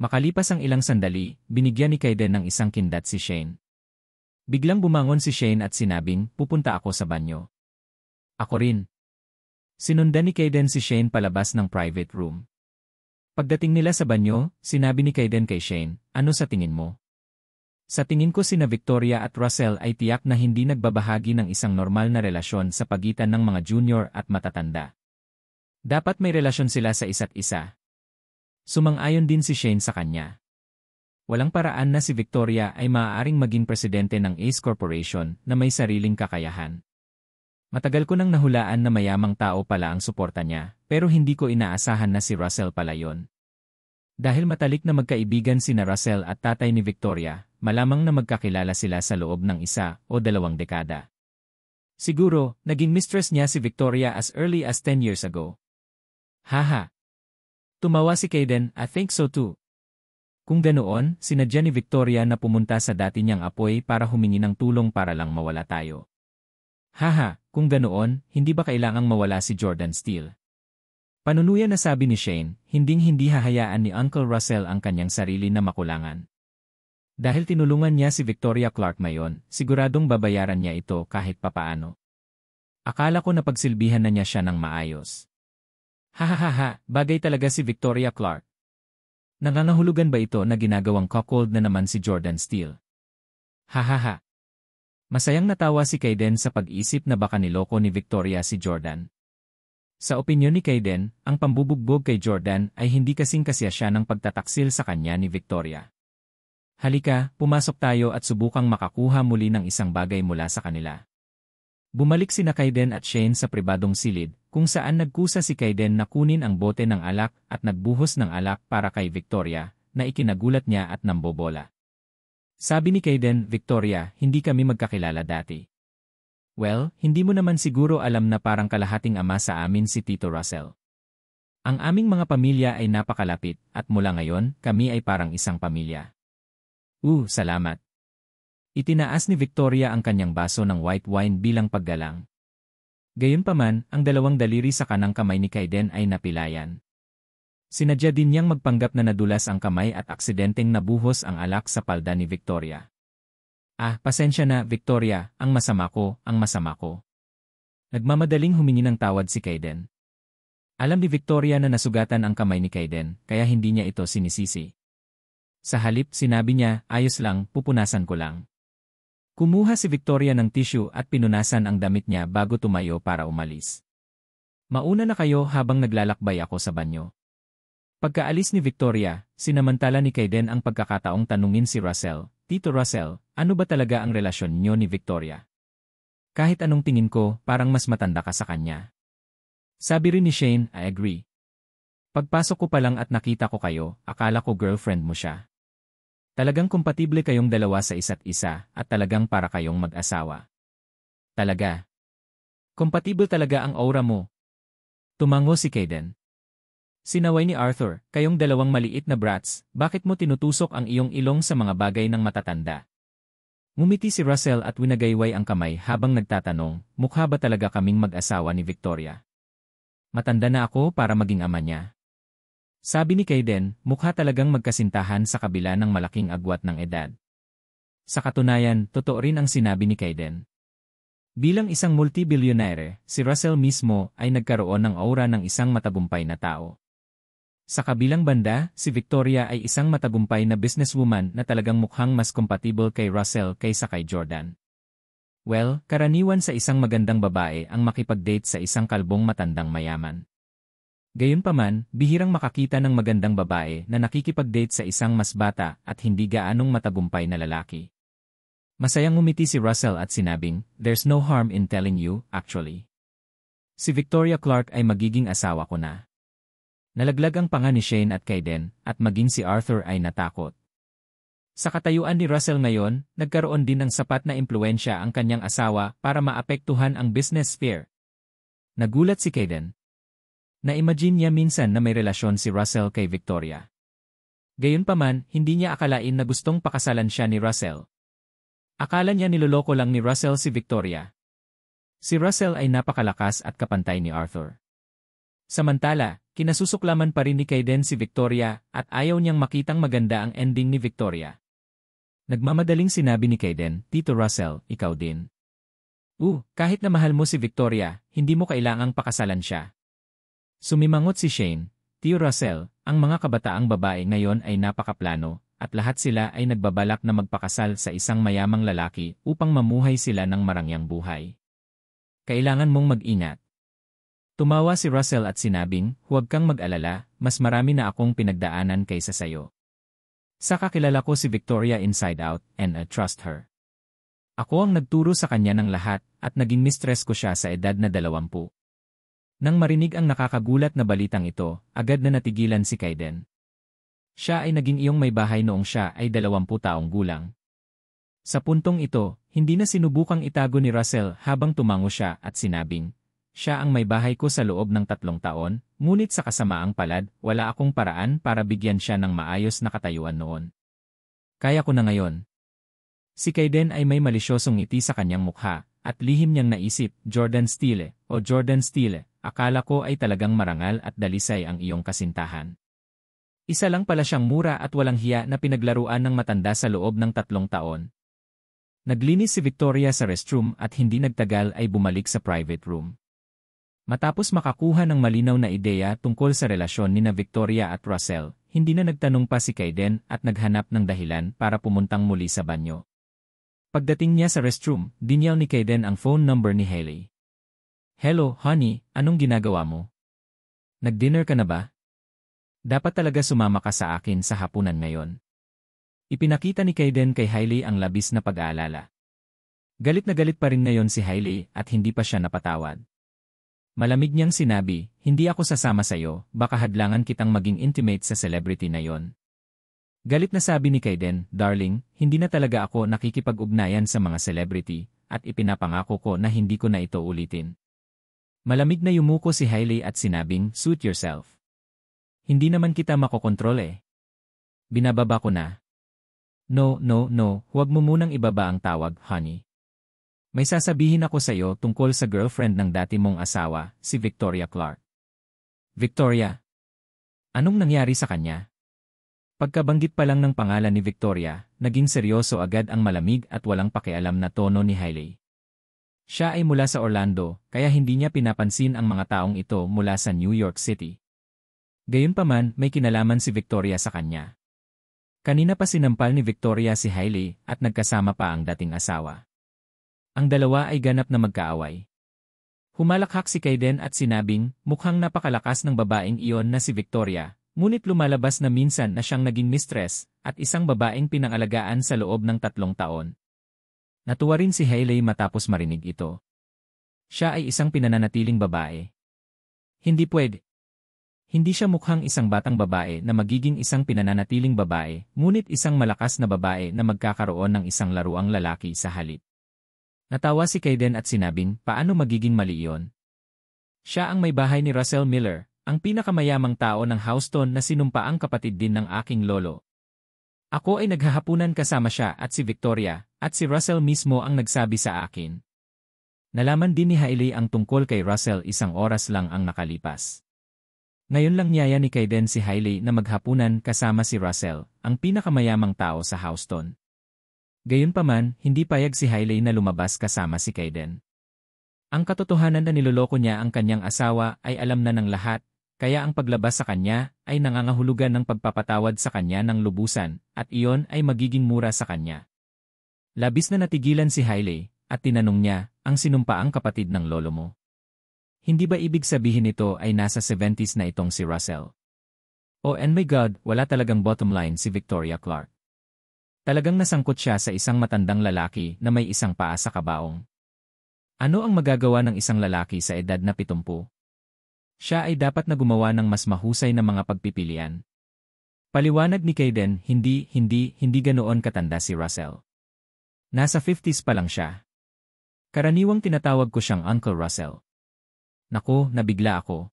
Makalipas ang ilang sandali, binigyan ni Kaiden ng isang kindat si Shane. Biglang bumangon si Shane at sinabing, pupunta ako sa banyo. Ako rin. Sinundan ni Kaiden si Shane palabas ng private room. Pagdating nila sa banyo, sinabi ni Kaiden kay Shane, ano sa tingin mo? Sa tingin ko sina Victoria at Russell ay tiyak na hindi nagbabahagi ng isang normal na relasyon sa pagitan ng mga junior at matatanda. Dapat may relasyon sila sa isa't isa. Sumang-ayon din si Shane sa kanya. Walang paraan na si Victoria ay maaaring maging presidente ng Ace Corporation na may sariling kakayahan. Matagal ko nang nahulaan na mayamang tao pala ang suporta niya, pero hindi ko inaasahan na si Russell pala yon. Dahil matalik na magkaibigan sina Russell at tatay ni Victoria, malamang na magkakilala sila sa loob ng 1 o 2 dekada. Siguro, naging mistress niya si Victoria as early as 10 years ago. Haha. Tumawa si Kaiden, I think so too. Kung ganoon, sinadya ni Victoria na pumunta sa dati niyang apoy para humingi ng tulong para lang mawala tayo. Haha, kung ganoon, hindi ba kailangang mawala si Jordan Steele? Panunuyan na sabi ni Shane, hinding-hindi hahayaan ni Uncle Russell ang kanyang sarili na makulangan. Dahil tinulungan niya si Victoria Clark mayon, siguradong babayaran niya ito kahit papaano. Akala ko napagsilbihan na niya siya ng maayos. Hahaha, bagay talaga si Victoria Clark. Nangangahulugan ba ito na ginagawang cuckold na naman si Jordan Steele? Hahaha. Masayang natawa si Kaiden sa pag-isip na baka niloko ni Victoria si Jordan. Sa opinyon ni Kaiden, ang pambubugbog kay Jordan ay hindi kasing kasya ng pagtataksil sa kanya ni Victoria. Halika, pumasok tayo at subukang makakuha muli ng isang bagay mula sa kanila. Bumalik sina Kaiden at Shane sa pribadong silid, kung saan nagkusa si Kaiden na kunin ang bote ng alak at nagbuhos ng alak para kay Victoria, na ikinagulat niya at nambobola. Sabi ni Kaiden, Victoria, hindi kami magkakilala dati. Well, hindi mo naman siguro alam na parang kalahating ama sa amin si Tito Russell. Ang aming mga pamilya ay napakalapit, at mula ngayon, kami ay parang isang pamilya. Salamat. Itinaas ni Victoria ang kanyang baso ng white wine bilang paggalang. Gayunpaman, ang dalawang daliri sa kanang kamay ni Kaiden ay napilayan. Sinadya din niyang magpanggap na nadulas ang kamay at aksidenteng nabuhos ang alak sa palda ni Victoria. Pasensya na, Victoria, ang masama ko. Nagmamadaling humingi ng tawad si Kaiden. Alam ni Victoria na nasugatan ang kamay ni Kaiden, kaya hindi niya ito sinisisi. Sa halip, sinabi niya, ayos lang, pupunasan ko lang. Kumuha si Victoria ng tissue at pinunasan ang damit niya bago tumayo para umalis. Mauna na kayo habang naglalakbay ako sa banyo. Pagkaalis ni Victoria, sinamantala ni Kaiden ang pagkakataong tanungin si Russell, Tito Russell, ano ba talaga ang relasyon niyo ni Victoria? Kahit anong tingin ko, parang mas matanda ka sa kanya. Sabi rin ni Shane, I agree. Pagpasok ko pa lang at nakita ko kayo, akala ko girlfriend mo siya. Talagang kompatible kayong dalawa sa isa't isa at talagang para kayong mag-asawa. Talaga. Kompatible talaga ang aura mo. Tumango si Kaiden. Sinaway ni Arthur, kayong dalawang maliit na brats, bakit mo tinutusok ang iyong ilong sa mga bagay ng matatanda? Ngumiti si Russell at winagayway ang kamay habang nagtatanong, mukha ba talaga kaming mag-asawa ni Victoria? Matanda na ako para maging ama niya. Sabi ni Kaiden, mukha talagang magkasintahan sa kabila ng malaking agwat ng edad. Sa katunayan, totoo rin ang sinabi ni Kaiden. Bilang isang multi-billionaire, si Russell mismo ay nagkaroon ng aura ng isang matagumpay na tao. Sa kabilang banda, si Victoria ay isang matagumpay na businesswoman na talagang mukhang mas compatible kay Russell kaysa kay Jordan. Well, karaniwan sa isang magandang babae ang makipag-date sa isang kalbong matandang mayaman. Gayunpaman, bihirang makakita ng magandang babae na nakikipag-date sa isang mas bata at hindi gaanong matagumpay na lalaki. Masayang ngumiti si Russell at sinabing, "There's no harm in telling you, actually. Si Victoria Clark ay magiging asawa ko na." Nalaglag ang panga ni Shane at Kayden, at maging si Arthur ay natakot. Sa katayuan ni Russell ngayon, nagkaroon din ng sapat na impluwensya ang kanyang asawa para maapektuhan ang business sphere. Nagulat si Kayden. Na-imagine niya minsan na may relasyon si Russell kay Victoria. Gayunpaman, hindi niya akalain na gustong pakasalan siya ni Russell. Akala niya niloloko lang ni Russell si Victoria. Si Russell ay napakalakas at kapantay ni Arthur. Samantala, kinasusuklaman pa rin ni Kayden si Victoria at ayaw niyang makitang maganda ang ending ni Victoria. Nagmamadaling sinabi ni Kayden, "Tito Russell, ikaw din. Kahit na mahal mo si Victoria, hindi mo kailangang pakasalan siya." Sumimangot si Shane, "Tio Russell, ang mga kabataang babae ngayon ay napakaplano, at lahat sila ay nagbabalak na magpakasal sa isang mayamang lalaki upang mamuhay sila ng marangyang buhay. Kailangan mong mag-ingat." Tumawa si Russell at sinabing, "Huwag kang mag-alala, mas marami na akong pinagdaanan kaysa sayo. Sa kakilala ko si Victoria inside out, and I trust her. Ako ang nagturo sa kanya ng lahat, at naging mistress ko siya sa edad na 20. Nang marinig ang nakakagulat na balitang ito, agad na natigilan si Kayden. Siya ay naging iyong may bahay noong siya ay 20 taong gulang. Sa puntong ito, hindi na sinubukang itago ni Russell habang tumango siya at sinabing, "Siya ang may bahay ko sa loob ng 3 taon, ngunit sa kasamaang palad, wala akong paraan para bigyan siya ng maayos na katayuan noon. Kaya ko na ngayon." Si Kayden ay may malisyosong ngiti sa kanyang mukha, at lihim niyang naisip, Jordan Steele, akala ko ay talagang marangal at dalisay ang iyong kasintahan. Isa lang pala siyang mura at walang hiya na pinaglaruan ng matanda sa loob ng 3 taon. Naglinis si Victoria sa restroom at hindi nagtagal ay bumalik sa private room. Matapos makakuha ng malinaw na ideya tungkol sa relasyon nina Victoria at Russell, hindi na nagtanong pa si Kayden at naghanap ng dahilan para pumuntang muli sa banyo. Pagdating niya sa restroom, dinyaw ni Kayden ang phone number ni Hailey. "Hello, honey, anong ginagawa mo? Nag-dinner ka na ba? Dapat talaga sumama ka sa akin sa hapunan ngayon." Ipinakita ni Kayden kay Hailey ang labis na pag-aalala. Galit na galit pa rin ngayon si Hailey at hindi pa siya napatawad. Malamig niyang sinabi, "Hindi ako sasama sa'yo, baka hadlangan kitang maging intimate sa celebrity na yon." Galit na sabi ni Kayden, "Darling, hindi na talaga ako nakikipag-ugnayan sa mga celebrity, at ipinapangako ko na hindi ko na ito ulitin." Malamig na yumuko si Hailey at sinabing, "Suit yourself. Hindi naman kita makokontrol eh. Binababa ko na." No, huwag mo munang ibaba ang tawag, honey. May sasabihin ako sa iyo tungkol sa girlfriend ng dati mong asawa, si Victoria Clark. Victoria? Anong nangyari sa kanya? Pagkabanggit pa lang ng pangalan ni Victoria, naging seryoso agad ang malamig at walang pakialam na tono ni Hailey. Siya ay mula sa Orlando, kaya hindi niya pinapansin ang mga taong ito mula sa New York City. Gayunpaman, may kinalaman si Victoria sa kanya. Kanina pa sinampal ni Victoria si Hailey at nagkasama pa ang dating asawa. Ang dalawa ay ganap na magkaaway. Humalakhak si Kayden at sinabing, mukhang napakalakas ng babaeng iyon na si Victoria, ngunit lumalabas na minsan na siyang naging mistress at isang babaeng pinangalagaan sa loob ng 3 taon. Natuwa rin si Hailey matapos marinig ito. Siya ay isang pinananatiling babae. Hindi pwede. Hindi siya mukhang isang batang babae na magiging isang pinananatiling babae, ngunit isang malakas na babae na magkakaroon ng isang laruang lalaki sa halip. Natawa si Kayden at sinabing, paano magiging mali iyon? Siya ang may bahay ni Russell Miller, ang pinakamayamang tao ng Houston na sinumpaang kapatid din ng aking lolo. Ako ay naghahapunan kasama siya at si Victoria, at si Russell mismo ang nagsabi sa akin. Nalaman din ni Hailey ang tungkol kay Russell 1 oras lang ang nakalipas. Ngayon lang niyaya ni Kayden si Hailey na maghapunan kasama si Russell, ang pinakamayamang tao sa Houston. Gayunpaman, hindi payag si Hailey na lumabas kasama si Kayden. Ang katotohanan na niloloko niya ang kanyang asawa ay alam na ng lahat, kaya ang paglabas sa kanya ay nangangahulugan ng pagpapatawad sa kanya ng lubusan, at iyon ay magiging mura sa kanya. Labis na natigilan si Hailey, at tinanong niya, ang sinumpaang kapatid ng lolo mo. Hindi ba ibig sabihin ito ay nasa 70s na itong si Russell? Oh and my God, wala talagang bottom line si Victoria Clark. Talagang nasangkot siya sa isang matandang lalaki na may isang paa sa kabaong. Ano ang magagawa ng isang lalaki sa edad na 70? Siya ay dapat na gumawa ng mas mahusay na mga pagpipilian. Paliwanag ni Kayden, hindi ganoon katanda si Russell. Nasa 50s pa lang siya. Karaniwang tinatawag ko siyang Uncle Russell. Naku, nabigla ako.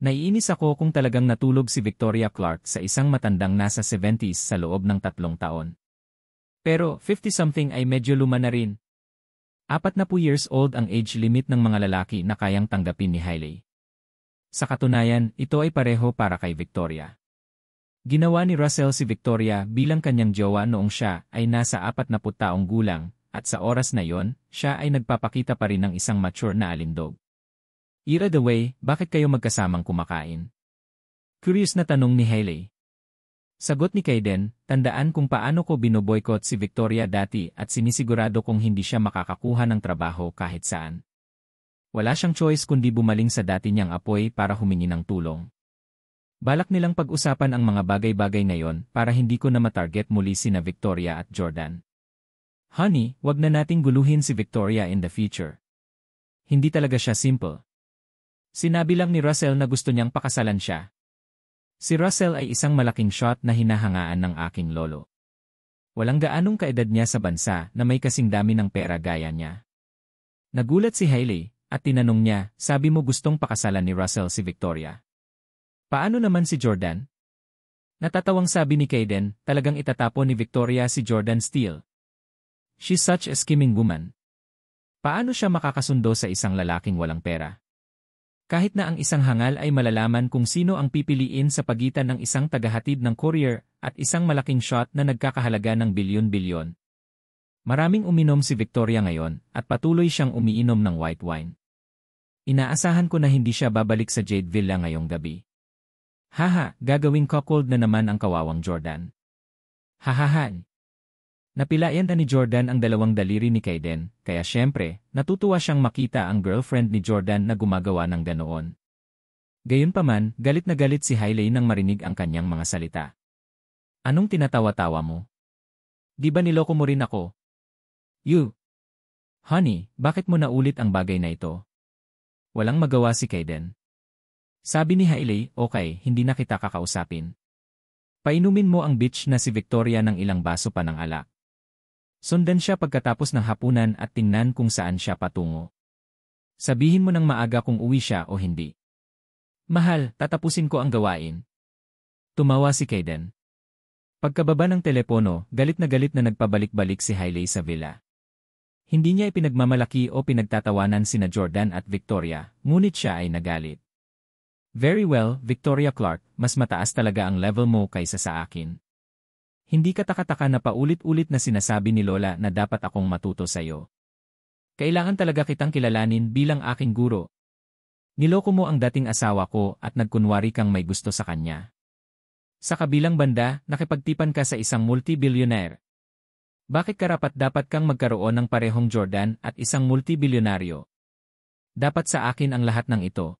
Naiinis ako kung talagang natulog si Victoria Clark sa isang matandang nasa 70s sa loob ng 3 taon. Pero 50-something ay medyo luma na rin. 40 years old ang age limit ng mga lalaki na kayang tanggapin ni Hailey. Sa katunayan, ito ay pareho para kay Victoria. Ginawa ni Russell si Victoria bilang kanyang jowa noong siya ay nasa 40 taong gulang, at sa oras na yon, siya ay nagpapakita pa rin ng isang mature na alindog. Either way, bakit kayo magkasamang kumakain? Curious na tanong ni Hailey. Sagot ni Kayden, tandaan kung paano ko binoboykot si Victoria dati at sinisigurado kong hindi siya makakakuha ng trabaho kahit saan. Wala siyang choice kundi bumaling sa dati niyang apoy para humingi ng tulong. Balak nilang pag-usapan ang mga bagay-bagay ngayon para hindi ko na matarget muli sina Victoria at Jordan. Honey, wag na nating guluhin si Victoria in the future. Hindi talaga siya simple. Sinabi lang ni Russell na gusto niyang pakasalan siya. Si Russell ay isang malaking shot na hinahangaan ng aking lolo. Walang gaanong kaedad niya sa bansa na may kasing dami ng pera gaya niya. Nagulat si Hailey at tinanong niya, sabi mo gustong pakasalan ni Russell si Victoria. Paano naman si Jordan? Natatawang sabi ni Kayden, talagang itatapon ni Victoria si Jordan Steele. She's such a scheming woman. Paano siya makakasundo sa isang lalaking walang pera? Kahit na ang isang hangal ay malalaman kung sino ang pipiliin sa pagitan ng isang tagahatid ng courier at isang malaking shot na nagkakahalaga ng bilyon-bilyon. Maraming uminom si Victoria ngayon at patuloy siyang umiinom ng white wine. Inaasahan ko na hindi siya babalik sa Jade Villa ngayong gabi. Haha, gagawing cuckold na naman ang kawawang Jordan. Hahaha. Napilayan na ni Jordan ang dalawang daliri ni Kayden, kaya syempre, natutuwa siyang makita ang girlfriend ni Jordan na gumagawa ng ganoon. Gayunpaman, galit na galit si Hailey nang marinig ang kanyang mga salita. Anong tinatawa-tawa mo? Di ba niloko mo rin ako? You! Honey, bakit mo naulit ang bagay na ito? Walang magawa si Kayden. Sabi ni Hailey, okay, hindi na kita kakausapin. Painumin mo ang bitch na si Victoria ng ilang baso pa ng alak. Sundan siya pagkatapos ng hapunan at tingnan kung saan siya patungo. Sabihin mo ng maaga kung uwi siya o hindi. Mahal, tatapusin ko ang gawain. Tumawa si Kayden. Pagkababa ng telepono, galit na nagpabalik-balik si Hailey sa villa. Hindi niya ipinagmamalaki o pinagtatawanan sina Jordan at Victoria, ngunit siya ay nagalit. Very well, Victoria Clark, mas mataas talaga ang level mo kaysa sa akin. Hindi katakataka na paulit-ulit na sinasabi ni Lola na dapat akong matuto sa iyo. Kailangan talaga kitang kilalanin bilang aking guro. Niloko mo ang dating asawa ko at nagkunwari kang may gusto sa kanya. Sa kabilang banda, nakipagtipan ka sa isang multi-billionaire. Bakit karapat-dapat kang magkaroon ng parehong Jordan at isang multi-bilyonaryo? Dapat sa akin ang lahat ng ito.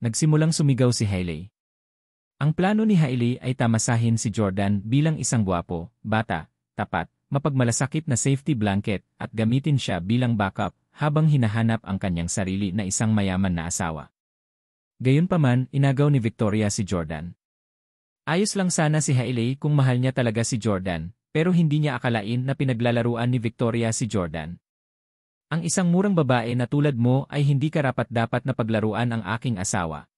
Nagsimulang sumigaw si Hailey. Ang plano ni Hailey ay tamasahin si Jordan bilang isang gwapo, bata, tapat, mapagmalasakit na safety blanket at gamitin siya bilang backup habang hinahanap ang kanyang sarili na isang mayaman na asawa. Gayunpaman, inagaw ni Victoria si Jordan. Ayos lang sana si Hailey kung mahal niya talaga si Jordan, pero hindi niya akalain na pinaglalaruan ni Victoria si Jordan. Ang isang murang babae na tulad mo ay hindi karapat-dapat na paglaruan ang aking asawa.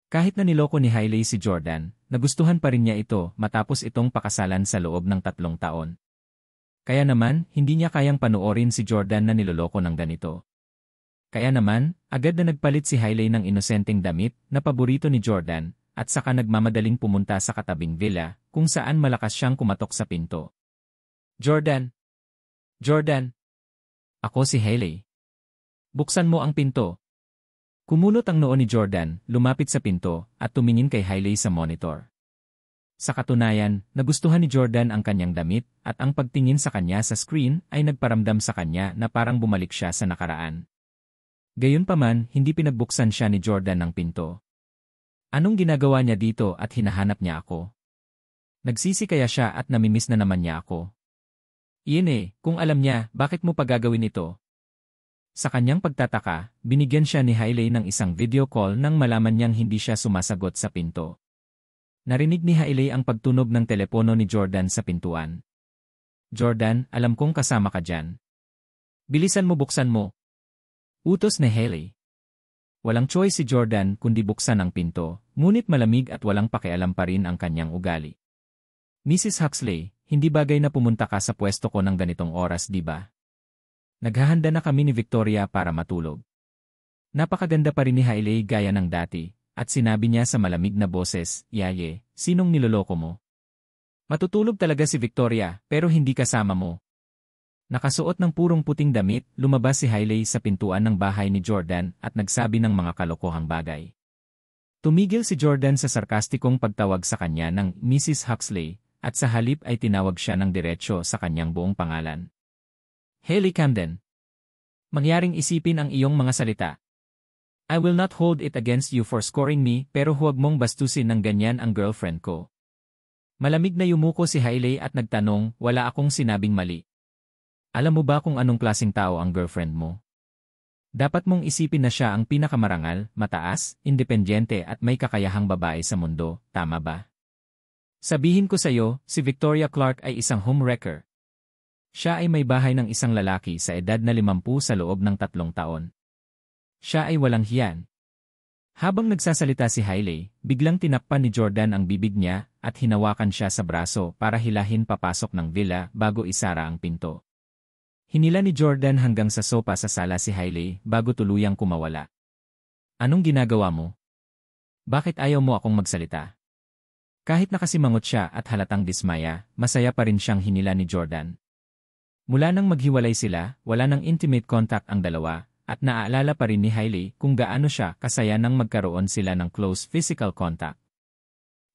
Kahit na niloko ni Hailey si Jordan, nagustuhan pa rin niya ito matapos itong pakasalan sa loob ng 3 taon. Kaya naman, hindi niya kayang panoorin si Jordan na niloloko ng ganito. Kaya naman, agad na nagpalit si Hailey ng inosenteng damit na paborito ni Jordan at saka nagmamadaling pumunta sa katabing villa kung saan malakas siyang kumatok sa pinto. Jordan! Jordan! Ako si Hailey. Buksan mo ang pinto. Kumunot ang noo ni Jordan, lumapit sa pinto, at tumingin kay Hailey sa monitor. Sa katunayan, nagustuhan ni Jordan ang kanyang damit, at ang pagtingin sa kanya sa screen ay nagparamdam sa kanya na parang bumalik siya sa nakaraan. Gayunpaman, hindi pinagbuksan siya ni Jordan ng pinto. Anong ginagawa niya dito at hinahanap niya ako? Nagsisi kaya siya at namimiss na naman niya ako? Iyon kung alam niya, bakit mo pa gagawin ito? Sa kanyang pagtataka, binigyan siya ni Hailey ng isang video call nang malaman niyang hindi siya sumasagot sa pinto. Narinig ni Hailey ang pagtunog ng telepono ni Jordan sa pintuan. Jordan, alam kong kasama ka dyan. Bilisan mo, buksan mo. Utos ni Hailey. Walang choice si Jordan kundi buksan ang pinto, ngunit malamig at walang pakialam pa rin ang kanyang ugali. Mrs. Huxley, hindi bagay na pumunta ka sa pwesto ko ng ganitong oras, di ba? Naghahanda na kami ni Victoria para matulog. Napakaganda pa rin ni Hailey gaya ng dati. At sinabi niya sa malamig na boses, Yaye, sinong niloloko mo? Matutulog talaga si Victoria, pero hindi kasama mo. Nakasuot ng purong puting damit, lumabas si Hailey sa pintuan ng bahay ni Jordan at nagsabi ng mga kalokohang bagay. Tumigil si Jordan sa sarkastikong pagtawag sa kanya ng Mrs. Huxley, at sa halip ay tinawag siya ng diretsyo sa kanyang buong pangalan. Hailey Camden. Mangyaring isipin ang iyong mga salita. I will not hold it against you for scoring me, pero huwag mong bastusin ng ganyan ang girlfriend ko. Malamig na yumuko si Hailey at nagtanong, wala akong sinabing mali. Alam mo ba kung anong klaseng tao ang girlfriend mo? Dapat mong isipin na siya ang pinakamarangal, mataas, independyente at may kakayahang babae sa mundo, tama ba? Sabihin ko sa iyo, si Victoria Clark ay isang homewrecker. Siya ay may bahay ng isang lalaki sa edad na 50 sa loob ng 3 taon. Siya ay walang hiyan. Habang nagsasalita si Hailey, biglang tinakpan ni Jordan ang bibig niya at hinawakan siya sa braso para hilahin papasok ng villa bago isara ang pinto. Hinila ni Jordan hanggang sa sopa sa sala si Hailey bago tuluyang kumawala. Anong ginagawa mo? Bakit ayaw mo akong magsalita? Kahit nakasimangot siya at halatang dismaya, masaya pa rin siyang hinila ni Jordan. Mula nang maghiwalay sila, wala nang intimate contact ang dalawa. At naaalala pa rin ni Hailey kung gaano siya kasaya nang magkaroon sila ng close physical contact.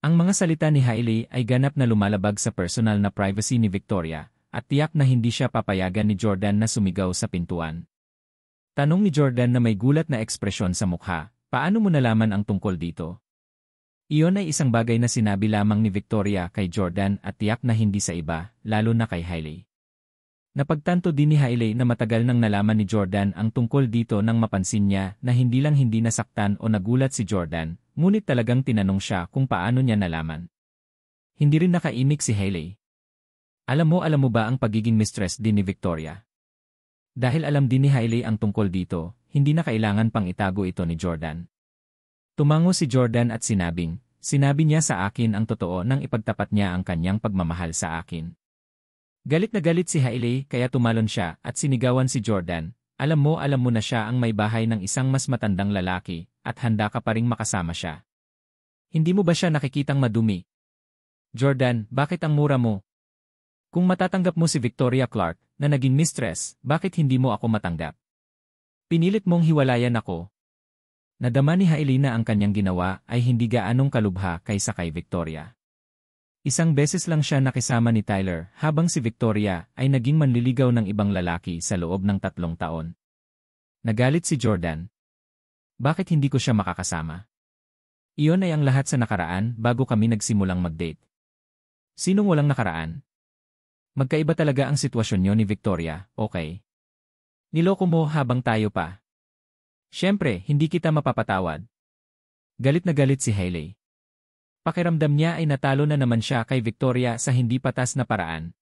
Ang mga salita ni Hailey ay ganap na lumalabag sa personal na privacy ni Victoria, at tiyak na hindi siya papayagan ni Jordan na sumigaw sa pintuan. Tanong ni Jordan na may gulat na ekspresyon sa mukha, paano mo nalaman ang tungkol dito? Iyon ay isang bagay na sinabi lamang ni Victoria kay Jordan at tiyak na hindi sa iba, lalo na kay Hailey. Napagtanto din ni Hailey na matagal nang nalaman ni Jordan ang tungkol dito nang mapansin niya na hindi lang hindi nasaktan o nagulat si Jordan, ngunit talagang tinanong siya kung paano niya nalaman. Hindi rin nakaimik si Hailey. Alam mo ba ang pagiging mistress din ni Victoria? Dahil alam din ni Hailey ang tungkol dito, hindi na kailangan pang itago ito ni Jordan. Tumango si Jordan at sinabi niya sa akin ang totoo nang ipagtapat niya ang kanyang pagmamahal sa akin. Galit na galit si Hailey kaya tumalon siya at sinigawan si Jordan, alam mo na siya ang may bahay ng isang mas matandang lalaki at handa ka pa ring makasama siya. Hindi mo ba siya nakikitang madumi? Jordan, bakit ang mura mo? Kung matatanggap mo si Victoria Clark na naging mistress, bakit hindi mo ako matanggap? Pinilit mong hiwalayan ako. Nadama ni Hailey na ang kanyang ginawa ay hindi gaanong kalubha kaysa kay Victoria. Isang beses lang siya nakisama ni Tyler habang si Victoria ay naging manliligaw ng ibang lalaki sa loob ng 3 taon. Nagalit si Jordan. Bakit hindi ko siya makakasama? Iyon ay ang lahat sa nakaraan bago kami nagsimulang mag-date. Sinong walang nakaraan? Magkaiba talaga ang sitwasyon niyo ni Victoria, okay? Niloko mo habang tayo pa. Siyempre, hindi kita mapapatawad. Galit na galit si Hailey. Pakiramdam niya ay natalo na naman siya kay Victoria sa hindi patas na paraan.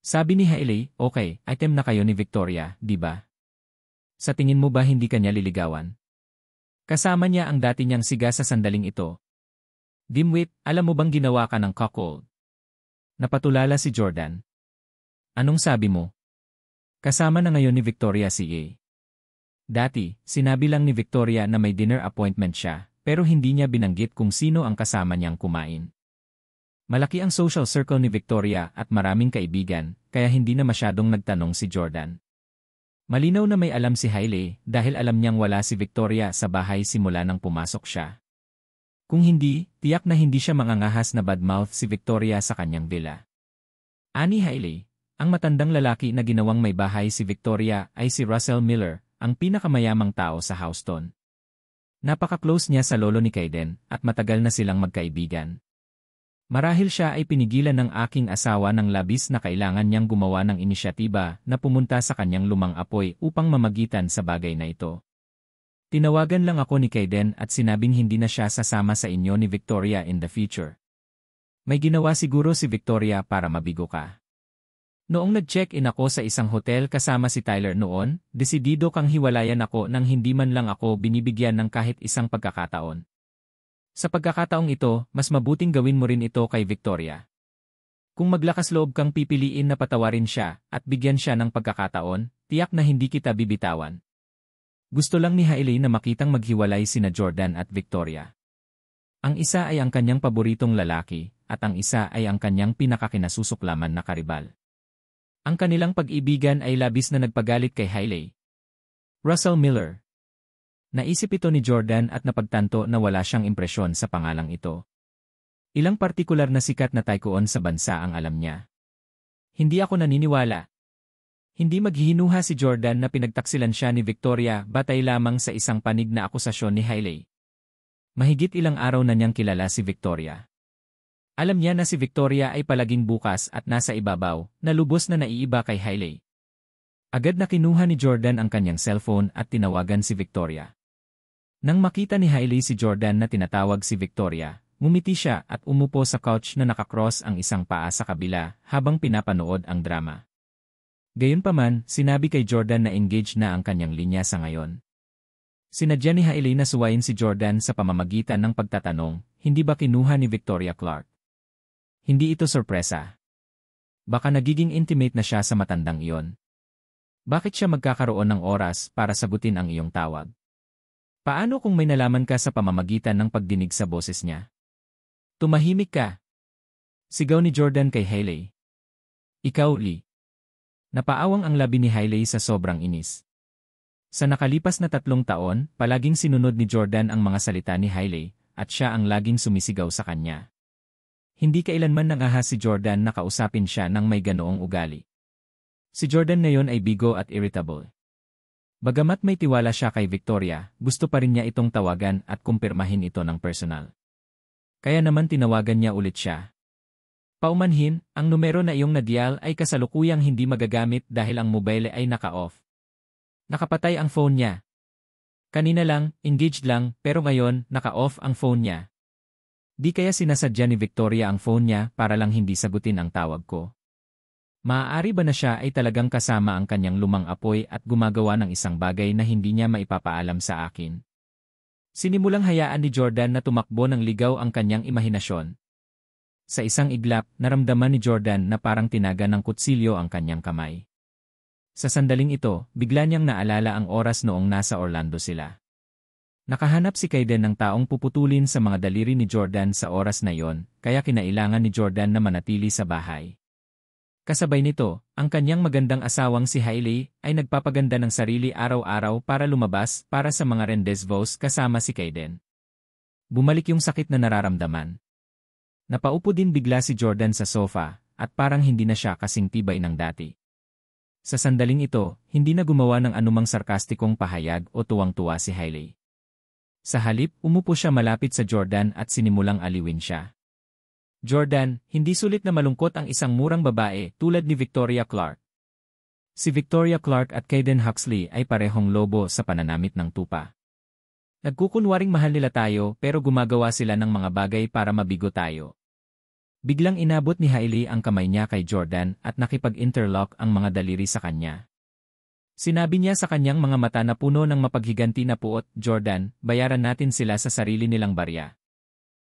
Sabi ni Hailey, okay, item na kayo ni Victoria, di ba? Sa tingin mo ba hindi kanya liligawan? Kasama niya ang dati niyang siga sa sandaling ito. Dimwit, alam mo bang ginawa ka ng cuckold? Napatulala si Jordan. Anong sabi mo? Kasama na ngayon ni Victoria si A. Dati, sinabi lang ni Victoria na may dinner appointment siya. Pero hindi niya binanggit kung sino ang kasama niyang kumain. Malaki ang social circle ni Victoria at maraming kaibigan, kaya hindi na masyadong nagtanong si Jordan. Malinaw na may alam si Hailey dahil alam niyang wala si Victoria sa bahay simula nang pumasok siya. Kung hindi, tiyak na hindi siya mangangahas na badmouth si Victoria sa kanyang villa. Ani Hailey, ang matandang lalaki na ginawang may bahay si Victoria ay si Russell Miller, ang pinakamayamang tao sa Houston. Napaka-close niya sa lolo ni Kaiden at matagal na silang magkaibigan. Marahil siya ay pinigilan ng aking asawa ng labis na kailangan niyang gumawa ng inisyatiba na pumunta sa kanyang lumang apoy upang mamagitan sa bagay na ito. Tinawagan lang ako ni Kaiden at sinabing hindi na siya sasama sa inyo ni Victoria in the future. May ginawa siguro si Victoria para mabigo ka. Noong nag-check-in ako sa isang hotel kasama si Tyler noon, desidido kang hiwalayan ako nang hindi man lang ako binibigyan ng kahit isang pagkakataon. Sa pagkakataong ito, mas mabuting gawin mo rin ito kay Victoria. Kung maglakas loob kang pipiliin na patawarin siya at bigyan siya ng pagkakataon, tiyak na hindi kita bibitawan. Gusto lang ni Hailey na makitang maghiwalay sina Jordan at Victoria. Ang isa ay ang kanyang paboritong lalaki, at ang isa ay ang kanyang pinakakinasusuklaman na karibal. Ang kanilang pag-ibigan ay labis na nagpagalit kay Hailey. Russell Miller. Naisip ito ni Jordan at napagtanto na wala siyang impresyon sa pangalang ito. Ilang partikular na sikat na taekwondo sa bansa ang alam niya. Hindi ako naniniwala. Hindi maghihinuha si Jordan na pinagtaksilan siya ni Victoria batay lamang sa isang panig na akusasyon ni Hailey. Mahigit ilang araw na niyang kilala si Victoria. Alam niya na si Victoria ay palaging bukas at nasa ibabaw, na lubos na naiiba kay Hailey. Agad na kinuha ni Jordan ang kanyang cellphone at tinawagan si Victoria. Nang makita ni Hailey si Jordan na tinatawag si Victoria, ngumiti siya at umupo sa couch na nakakross ang isang paa sa kabila habang pinapanood ang drama. Gayunpaman, sinabi kay Jordan na engaged na ang kanyang linya sa ngayon. Sinadya ni Hailey na suwayin si Jordan sa pamamagitan ng pagtatanong, hindi ba kinuha ni Victoria Clark? Hindi ito sorpresa. Baka nagiging intimate na siya sa matandang iyon. Bakit siya magkakaroon ng oras para sagutin ang iyong tawag? Paano kung may nalaman ka sa pamamagitan ng pagdinig sa boses niya? Tumahimik ka. Sigaw ni Jordan kay Hailey. Ikaw, Lee. Napaawang ang labi ni Hailey sa sobrang inis. Sa nakalipas na 3 taon, palaging sinunod ni Jordan ang mga salita ni Hailey, at siya ang laging sumisigaw sa kanya. Hindi kailanman nangahas si Jordan na kausapin siya ng may ganoong ugali. Si Jordan ngayon ay bigo at irritable. Bagamat may tiwala siya kay Victoria, gusto pa rin niya itong tawagan at kumpirmahin ito ng personal. Kaya naman tinawagan niya ulit siya. Paumanhin, ang numero na iyong nadial ay kasalukuyang hindi magagamit dahil ang mobile ay naka-off. Nakapatay ang phone niya. Kanina lang, engaged lang, pero ngayon, naka-off ang phone niya. Di kaya sinasadya ni Victoria ang phone niya para lang hindi sagutin ang tawag ko. Maaari ba na siya ay talagang kasama ang kanyang lumang apoy at gumagawa ng isang bagay na hindi niya maipapaalam sa akin? Sinimulang hayaan ni Jordan na tumakbo ng ligaw ang kanyang imahinasyon. Sa isang iglap, naramdaman ni Jordan na parang tinaga ng kutsilyo ang kanyang kamay. Sa sandaling ito, bigla niyang naalala ang oras noong nasa Orlando sila. Nakahanap si Kaiden ng taong puputulin sa mga daliri ni Jordan sa oras na iyon, kaya kinailangan ni Jordan na manatili sa bahay. Kasabay nito, ang kanyang magandang asawang si Hailey ay nagpapaganda ng sarili araw-araw para lumabas para sa mga rendezvous kasama si Kaiden. Bumalik yung sakit na nararamdaman. Napaupo din bigla si Jordan sa sofa at parang hindi na siya kasing tibay ng dati. Sa sandaling ito, hindi na gumawa ng anumang sarkastikong pahayag o tuwang-tuwa si Hailey. Sa halip, umupo siya malapit sa Jordan at sinimulang aliwin siya. Jordan, hindi sulit na malungkot ang isang murang babae tulad ni Victoria Clark. Si Victoria Clark at Kaiden Huxley ay parehong lobo sa pananamit ng tupa. Nagkukunwaring mahal nila tayo pero gumagawa sila ng mga bagay para mabigo tayo. Biglang inabot ni Hailey ang kamay niya kay Jordan at nakipag-interlock ang mga daliri sa kanya. Sinabi niya sa kanyang mga mata na puno ng mapaghiganti na puot, Jordan, bayaran natin sila sa sarili nilang barya.